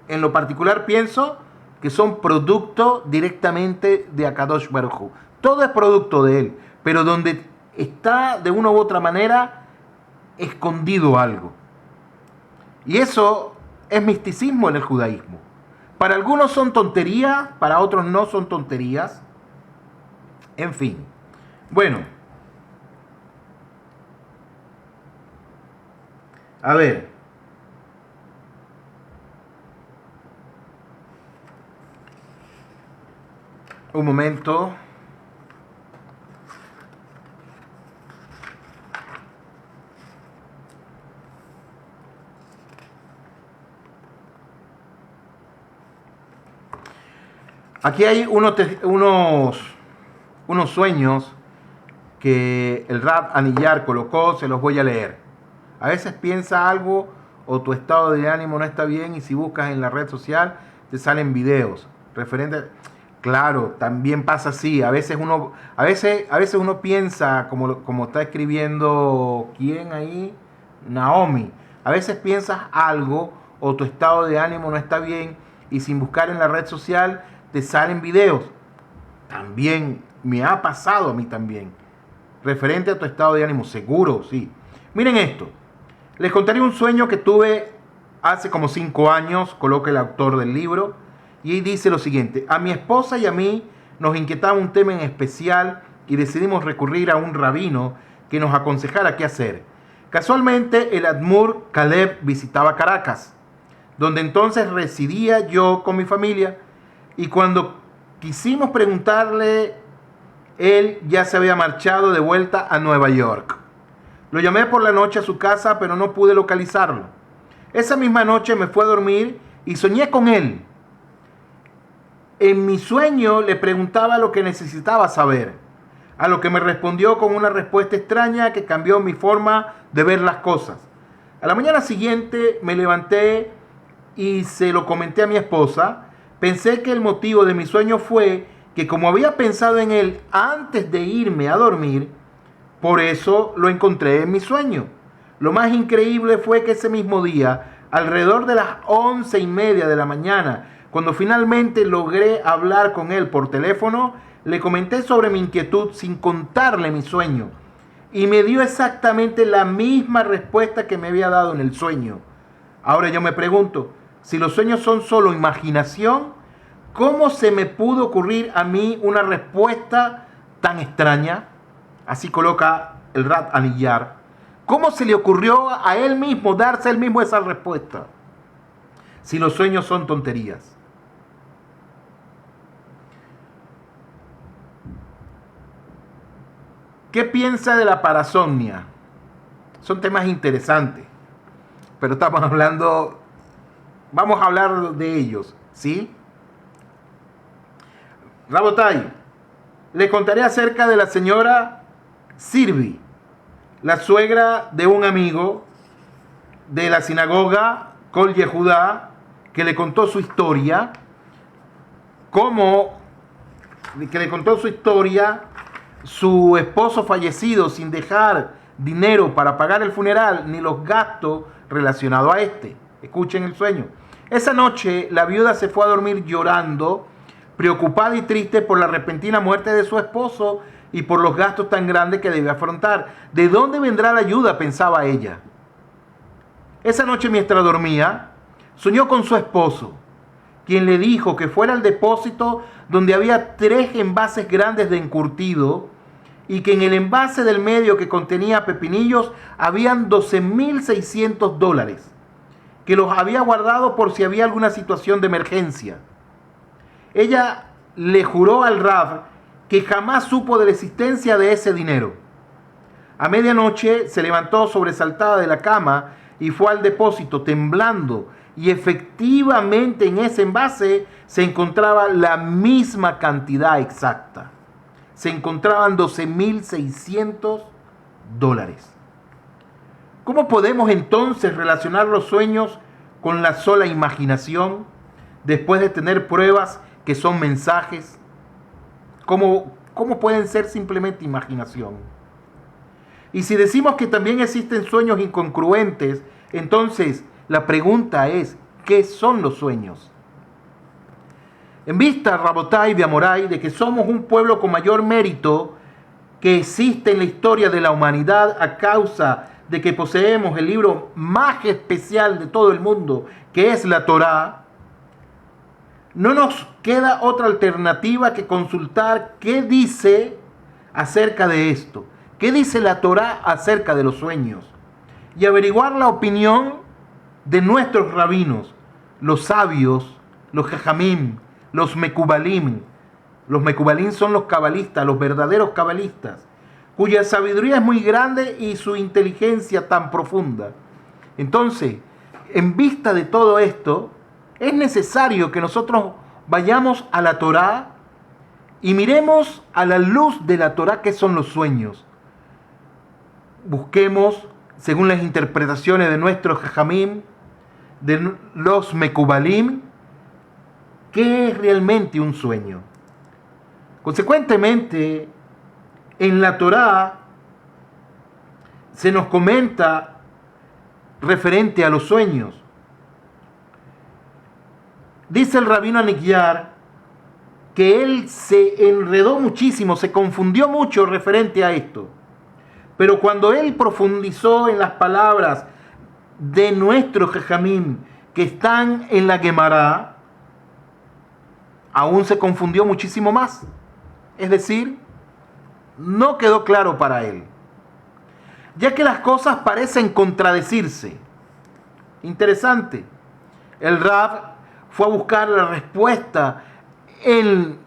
en lo particular pienso, que son producto directamente de Akadosh Baruj Hu. Todo es producto de él, pero donde está de una u otra manera escondido algo. Y eso es misticismo en el judaísmo. Para algunos son tonterías, para otros no son tonterías. En fin. Bueno. A ver. Un momento. Aquí hay unos sueños que el Rab Anillar colocó, se los voy a leer. A veces piensa algo o tu estado de ánimo no está bien y si buscas en la red social te salen videos referentes. Claro, también pasa así. A veces uno piensa, como está escribiendo, ¿quién ahí? Naomi. A veces piensas algo o tu estado de ánimo no está bien y sin buscar en la red social te salen videos. También me ha pasado a mí también. Referente a tu estado de ánimo, seguro, sí. Miren esto. Les contaré un sueño que tuve hace como 5 años, coloca el autor del libro, y dice lo siguiente. A mi esposa y a mí nos inquietaba un tema en especial y decidimos recurrir a un rabino que nos aconsejara qué hacer. Casualmente, el Admur Caleb visitaba Caracas, donde entonces residía yo con mi familia. Y cuando quisimos preguntarle, él ya se había marchado de vuelta a Nueva York. Lo llamé por la noche a su casa, pero no pude localizarlo. Esa misma noche me fui a dormir y soñé con él. En mi sueño le preguntaba lo que necesitaba saber, a lo que me respondió con una respuesta extraña que cambió mi forma de ver las cosas. A la mañana siguiente me levanté y se lo comenté a mi esposa. Pensé que el motivo de mi sueño fue que como había pensado en él antes de irme a dormir, por eso lo encontré en mi sueño. Lo más increíble fue que ese mismo día, alrededor de las 11:30 de la mañana, cuando finalmente logré hablar con él por teléfono, le comenté sobre mi inquietud sin contarle mi sueño. Y me dio exactamente la misma respuesta que me había dado en el sueño. Ahora yo me pregunto, si los sueños son solo imaginación, ¿cómo se me pudo ocurrir a mí una respuesta tan extraña? Así coloca el Rab Anillar. ¿Cómo se le ocurrió a él mismo darse él mismo esa respuesta? Si los sueños son tonterías. ¿Qué piensa de la parasomnia? Son temas interesantes, pero vamos a hablar de ellos, ¿sí? Rabotai, les contaré acerca de la señora Sirvi, la suegra de un amigo de la sinagoga Kol Yehudá, que le contó su historia, su esposo fallecido sin dejar dinero para pagar el funeral ni los gastos relacionados a este. Escuchen el sueño. Esa noche la viuda se fue a dormir llorando, preocupada y triste por la repentina muerte de su esposo y por los gastos tan grandes que debe afrontar. ¿De dónde vendrá la ayuda?, pensaba ella. Esa noche mientras dormía, soñó con su esposo, quien le dijo que fuera al depósito donde había 3 envases grandes de encurtido y que en el envase del medio que contenía pepinillos habían $12,600 que los había guardado por si había alguna situación de emergencia. Ella le juró al Rav que jamás supo de la existencia de ese dinero. A medianoche se levantó sobresaltada de la cama y fue al depósito temblando, y efectivamente en ese envase se encontraba la misma cantidad exacta. Se encontraban $12,600. ¿Cómo podemos entonces relacionar los sueños con la sola imaginación después de tener pruebas que son mensajes? ¿Cómo pueden ser simplemente imaginación? Y si decimos que también existen sueños incongruentes, entonces la pregunta es, ¿qué son los sueños? En vista, Rabotai de Amorai, de que somos un pueblo con mayor mérito que existe en la historia de la humanidad a causa de que poseemos el libro más especial de todo el mundo, que es la Torá, no nos queda otra alternativa que consultar qué dice acerca de esto, qué dice la Torá acerca de los sueños, y averiguar la opinión de nuestros rabinos, los sabios, los jajamim, los mekubalim. Los mekubalim son los cabalistas, los verdaderos cabalistas, cuya sabiduría es muy grande y su inteligencia tan profunda. Entonces, en vista de todo esto, es necesario que nosotros vayamos a la Torá y miremos a la luz de la Torá qué son los sueños. Busquemos, según las interpretaciones de nuestros jajamim, de los mekubalim, qué es realmente un sueño. Consecuentemente, en la Torá se nos comenta referente a los sueños. Dice el rabino Anikyar que él se enredó muchísimo, se confundió mucho referente a esto. Pero cuando él profundizó en las palabras de nuestros jajamim que están en la Gemara, aún se confundió muchísimo más. Es decir, no quedó claro para él, ya que las cosas parecen contradecirse. Interesante. El Rab fue a buscar la respuesta en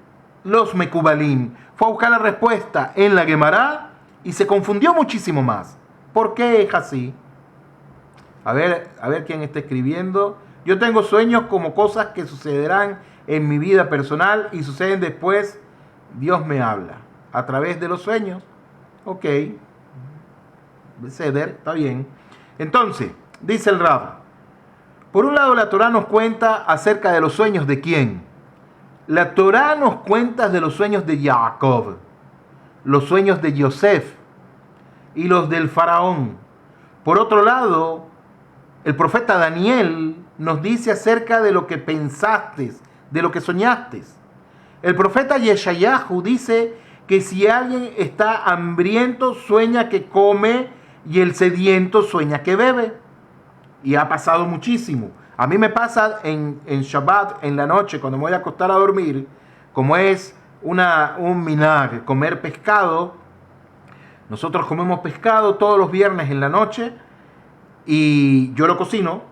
los Mekubalim, fue a buscar la respuesta en la Gemara y se confundió muchísimo más. ¿Por qué es así? A ver quién está escribiendo. Yo tengo sueños como cosas que sucederán en mi vida personal y suceden después. Dios me habla a través de los sueños. Ok. Ceder, está bien. Entonces, dice el Rab, por un lado la Torá nos cuenta acerca de los sueños de quién. La Torá nos cuenta de los sueños de Jacob, los sueños de Yosef y los del faraón. Por otro lado, el profeta Daniel nos dice acerca de lo que pensaste, de lo que soñaste. El profeta Yeshayahu dice que si alguien está hambriento, sueña que come, y el sediento sueña que bebe. Y ha pasado muchísimo. A mí me pasa en Shabbat, en la noche, cuando me voy a acostar a dormir, como es un minhag, comer pescado. Nosotros comemos pescado todos los viernes en la noche, y yo lo cocino.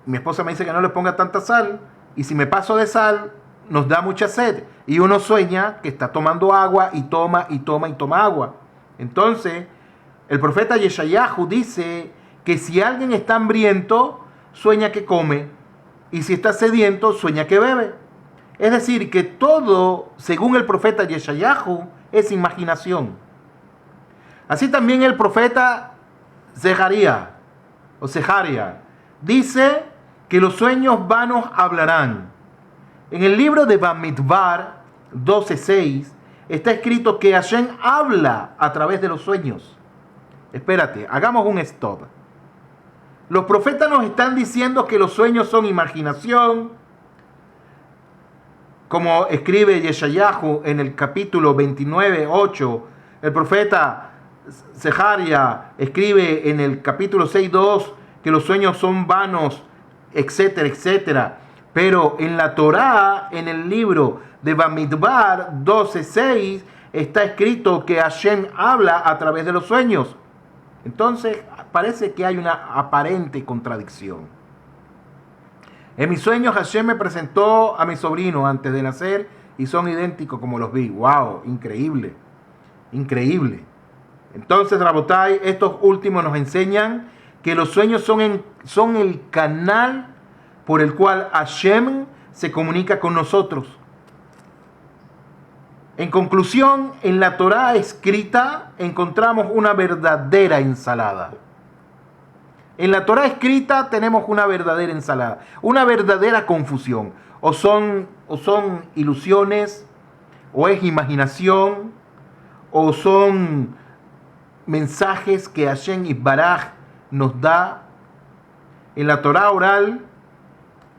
Mi esposa me dice que no le ponga tanta sal, y si me paso de sal, nos da mucha sed, y uno sueña que está tomando agua y toma agua. Entonces, el profeta Yeshayahu dice que si alguien está hambriento, sueña que come, y si está sediento, sueña que bebe. Es decir, que todo, según el profeta Yeshayahu, es imaginación. Así también el profeta Zeharia dice que los sueños vanos hablarán. En el libro de Bamidbar 12:6 está escrito que Hashem habla a través de los sueños. Espérate, hagamos un stop. Los profetas nos están diciendo que los sueños son imaginación, como escribe Yeshayahu en el capítulo 29:8. El profeta Zeharia escribe en el capítulo 6:2 que los sueños son vanos, etcétera, etcétera. Pero en la Torá, en el libro de Bamidbar 12:6, está escrito que Hashem habla a través de los sueños. Entonces, parece que hay una aparente contradicción. En mis sueños Hashem me presentó a mi sobrino antes de nacer y son idénticos como los vi. ¡Wow! Increíble. Increíble. Entonces, Rabotai, estos últimos nos enseñan que los sueños son el canal por el cual Hashem se comunica con nosotros. En conclusión, en la Torá escrita encontramos una verdadera ensalada. En la Torá escrita tenemos una verdadera ensalada, una verdadera confusión. O son ilusiones, o es imaginación, o son mensajes que Hashem Yisbaraj nos da. En la Torá oral,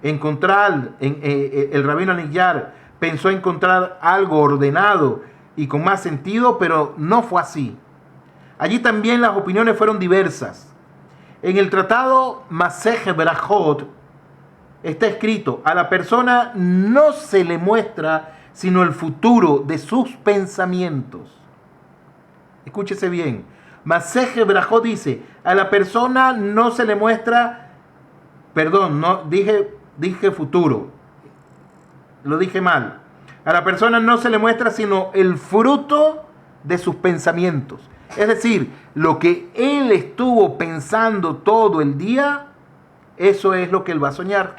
el Rabino Aniyar pensó encontrar algo ordenado y con más sentido, pero no fue así. Allí también las opiniones fueron diversas. En el tratado Masej Berajot está escrito: a la persona no se le muestra sino el futuro de sus pensamientos. Escúchese bien. Masej Berajot dice: a la persona no se le muestra, dije futuro, lo dije mal. A la persona no se le muestra sino el fruto de sus pensamientos. Es decir, lo que él estuvo pensando todo el día, eso es lo que él va a soñar.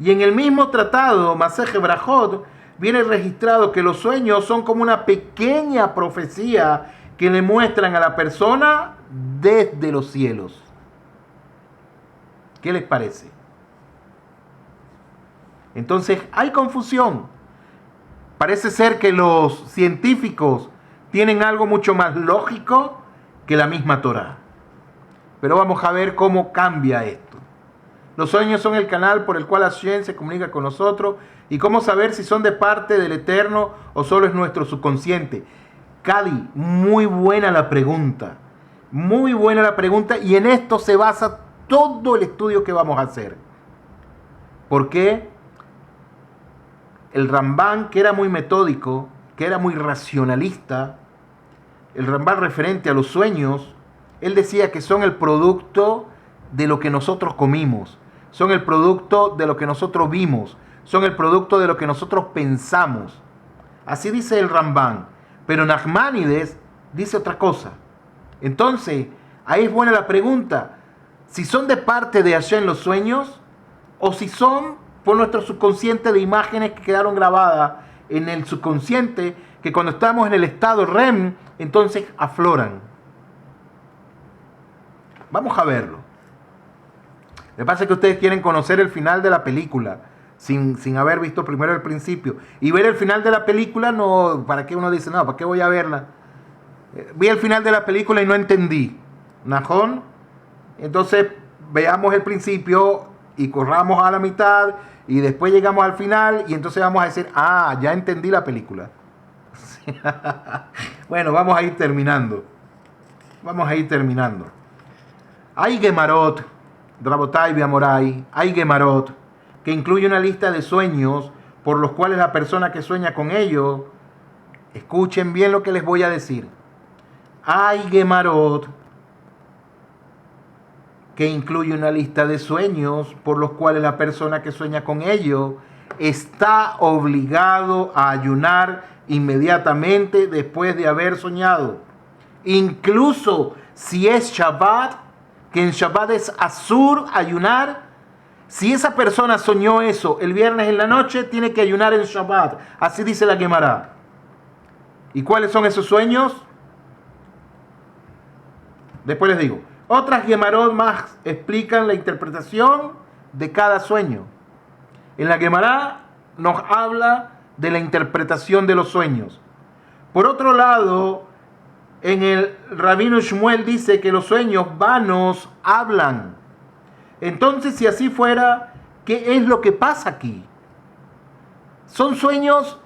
Y en el mismo tratado, Masej Berajot, viene registrado que los sueños son como una pequeña profecía que le muestran a la persona desde los cielos. ¿Qué les parece? Entonces, hay confusión. Parece ser que los científicos tienen algo mucho más lógico que la misma Torá. Pero vamos a ver cómo cambia esto. Los sueños son el canal por el cual Hashem se comunica con nosotros. Y cómo saber si son de parte del Eterno o solo es nuestro subconsciente. Cadi, muy buena la pregunta. Muy buena la pregunta. Y en esto se basa todo el estudio que vamos a hacer. ¿Por qué? El Rambán, que era muy metódico, que era muy racionalista, el Rambán referente a los sueños, él decía que son el producto de lo que nosotros comimos, son el producto de lo que nosotros vimos, son el producto de lo que nosotros pensamos. Así dice el Rambán, pero Nachmanides dice otra cosa. Entonces, ahí es buena la pregunta, si son de parte de Hashem los sueños, o si son por nuestro subconsciente de imágenes que quedaron grabadas en el subconsciente, que cuando estamos en el estado REM, entonces afloran. Vamos a verlo. Me pasa que ustedes quieren conocer el final de la película, sin haber visto primero el principio. Y ver el final de la película, no, ¿para qué uno dice? No, ¿para qué voy a verla? Vi el final de la película y no entendí. ¿Najón? Entonces, veamos el principio y corramos a la mitad y después llegamos al final y entonces vamos a decir, ya entendí la película. Bueno, vamos a ir terminando. Hay Gemarot, Rabotai Biamorai, hay Gemarot, que incluye una lista de sueños por los cuales la persona que sueña con ellos, escuchen bien lo que les voy a decir. Hay Gemarot, que incluye una lista de sueños por los cuales la persona que sueña con ellos está obligado a ayunar inmediatamente después de haber soñado. Incluso si es Shabbat, que en Shabbat es asur ayunar, si esa persona soñó eso el viernes en la noche, tiene que ayunar en Shabbat. Así dice la Gemara. ¿Y cuáles son esos sueños? Después les digo. Otras Gemarot más explican la interpretación de cada sueño. En la Gemara nos habla de la interpretación de los sueños. Por otro lado, en el Rabino Shmuel dice que los sueños vanos hablan. Entonces, si así fuera, ¿qué es lo que pasa aquí? Son sueños,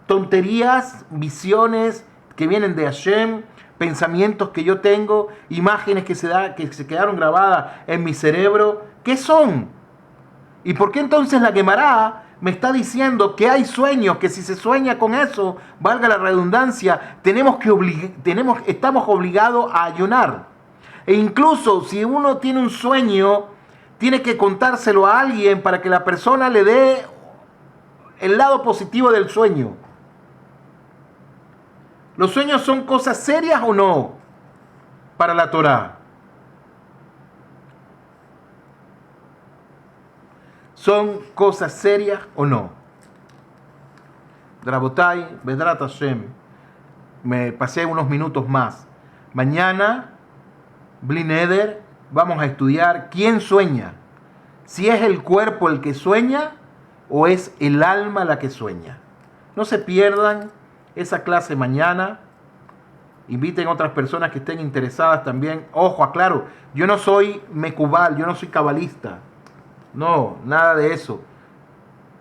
tonterías, visiones que vienen de Hashem, pensamientos que yo tengo, imágenes que se quedaron grabadas en mi cerebro. ¿Qué son? ¿Y por qué entonces la Gemara me está diciendo que hay sueños, que si se sueña con eso, valga la redundancia, estamos obligados a ayunar. E incluso si uno tiene un sueño, tiene que contárselo a alguien para que la persona le dé el lado positivo del sueño. ¿Los sueños son cosas serias o no para la Torá? ¿Son cosas serias o no? Rabotai, Bedrat Hashem, me pasé unos minutos más. Mañana, Bli Neder, vamos a estudiar quién sueña. Si es el cuerpo el que sueña o es el alma la que sueña. No se pierdan esa clase mañana. Inviten a otras personas que estén interesadas también. Ojo, aclaro, yo no soy mecubal, yo no soy cabalista. No, nada de eso.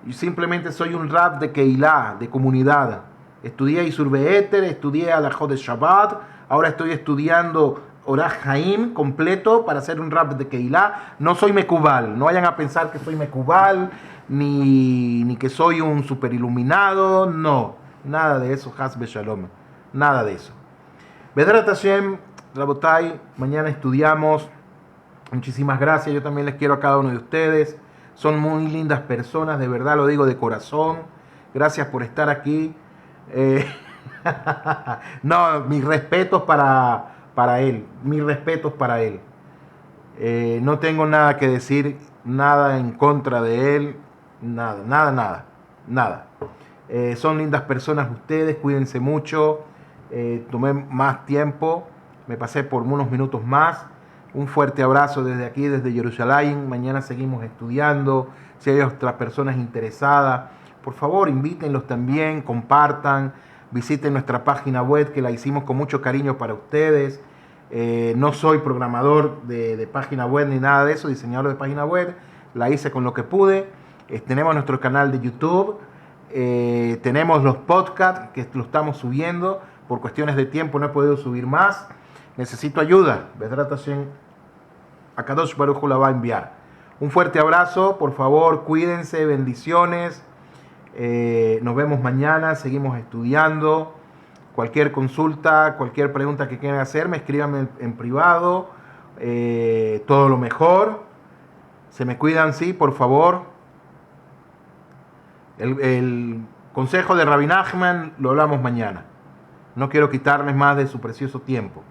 Yo simplemente soy un rab de Keilah, de comunidad. Estudié Isur Be'eter, estudié Alajot de Shabbat. Ahora estoy estudiando Orach Haim completo para ser un rab de Keilah. No soy mecubal. No vayan a pensar que soy mecubal, ni que soy un super iluminado. No, nada de eso. Hasbe Shalom. Nada de eso. Bedrat Hashem, Rabotai, mañana estudiamos. Muchísimas gracias, yo también les quiero a cada uno de ustedes. Son muy lindas personas, de verdad lo digo de corazón. Gracias por estar aquí. No, mis respetos para él. Mis respetos para él. No tengo nada que decir, nada en contra de él. Nada. Son lindas personas ustedes, cuídense mucho. Tomé más tiempo, me pasé por unos minutos más. Un fuerte abrazo desde aquí, desde Jerusalén. Mañana seguimos estudiando. Si hay otras personas interesadas, por favor invítenlos también, compartan, visiten nuestra página web que la hicimos con mucho cariño para ustedes. No soy programador de página web ni nada de eso, diseñador de página web. La hice con lo que pude. Tenemos nuestro canal de YouTube. Tenemos los podcasts que lo estamos subiendo. Por cuestiones de tiempo no he podido subir más. Necesito ayuda. Bedrat Hashem, Akadosh Baruj Hu la va a enviar. Un fuerte abrazo, por favor, cuídense, bendiciones. Nos vemos mañana, seguimos estudiando. Cualquier consulta, cualquier pregunta que quieran hacerme, escríbanme en privado. Todo lo mejor. Se me cuidan, sí, por favor. El consejo de Rabbi Nachman lo hablamos mañana. No quiero quitarles más de su precioso tiempo.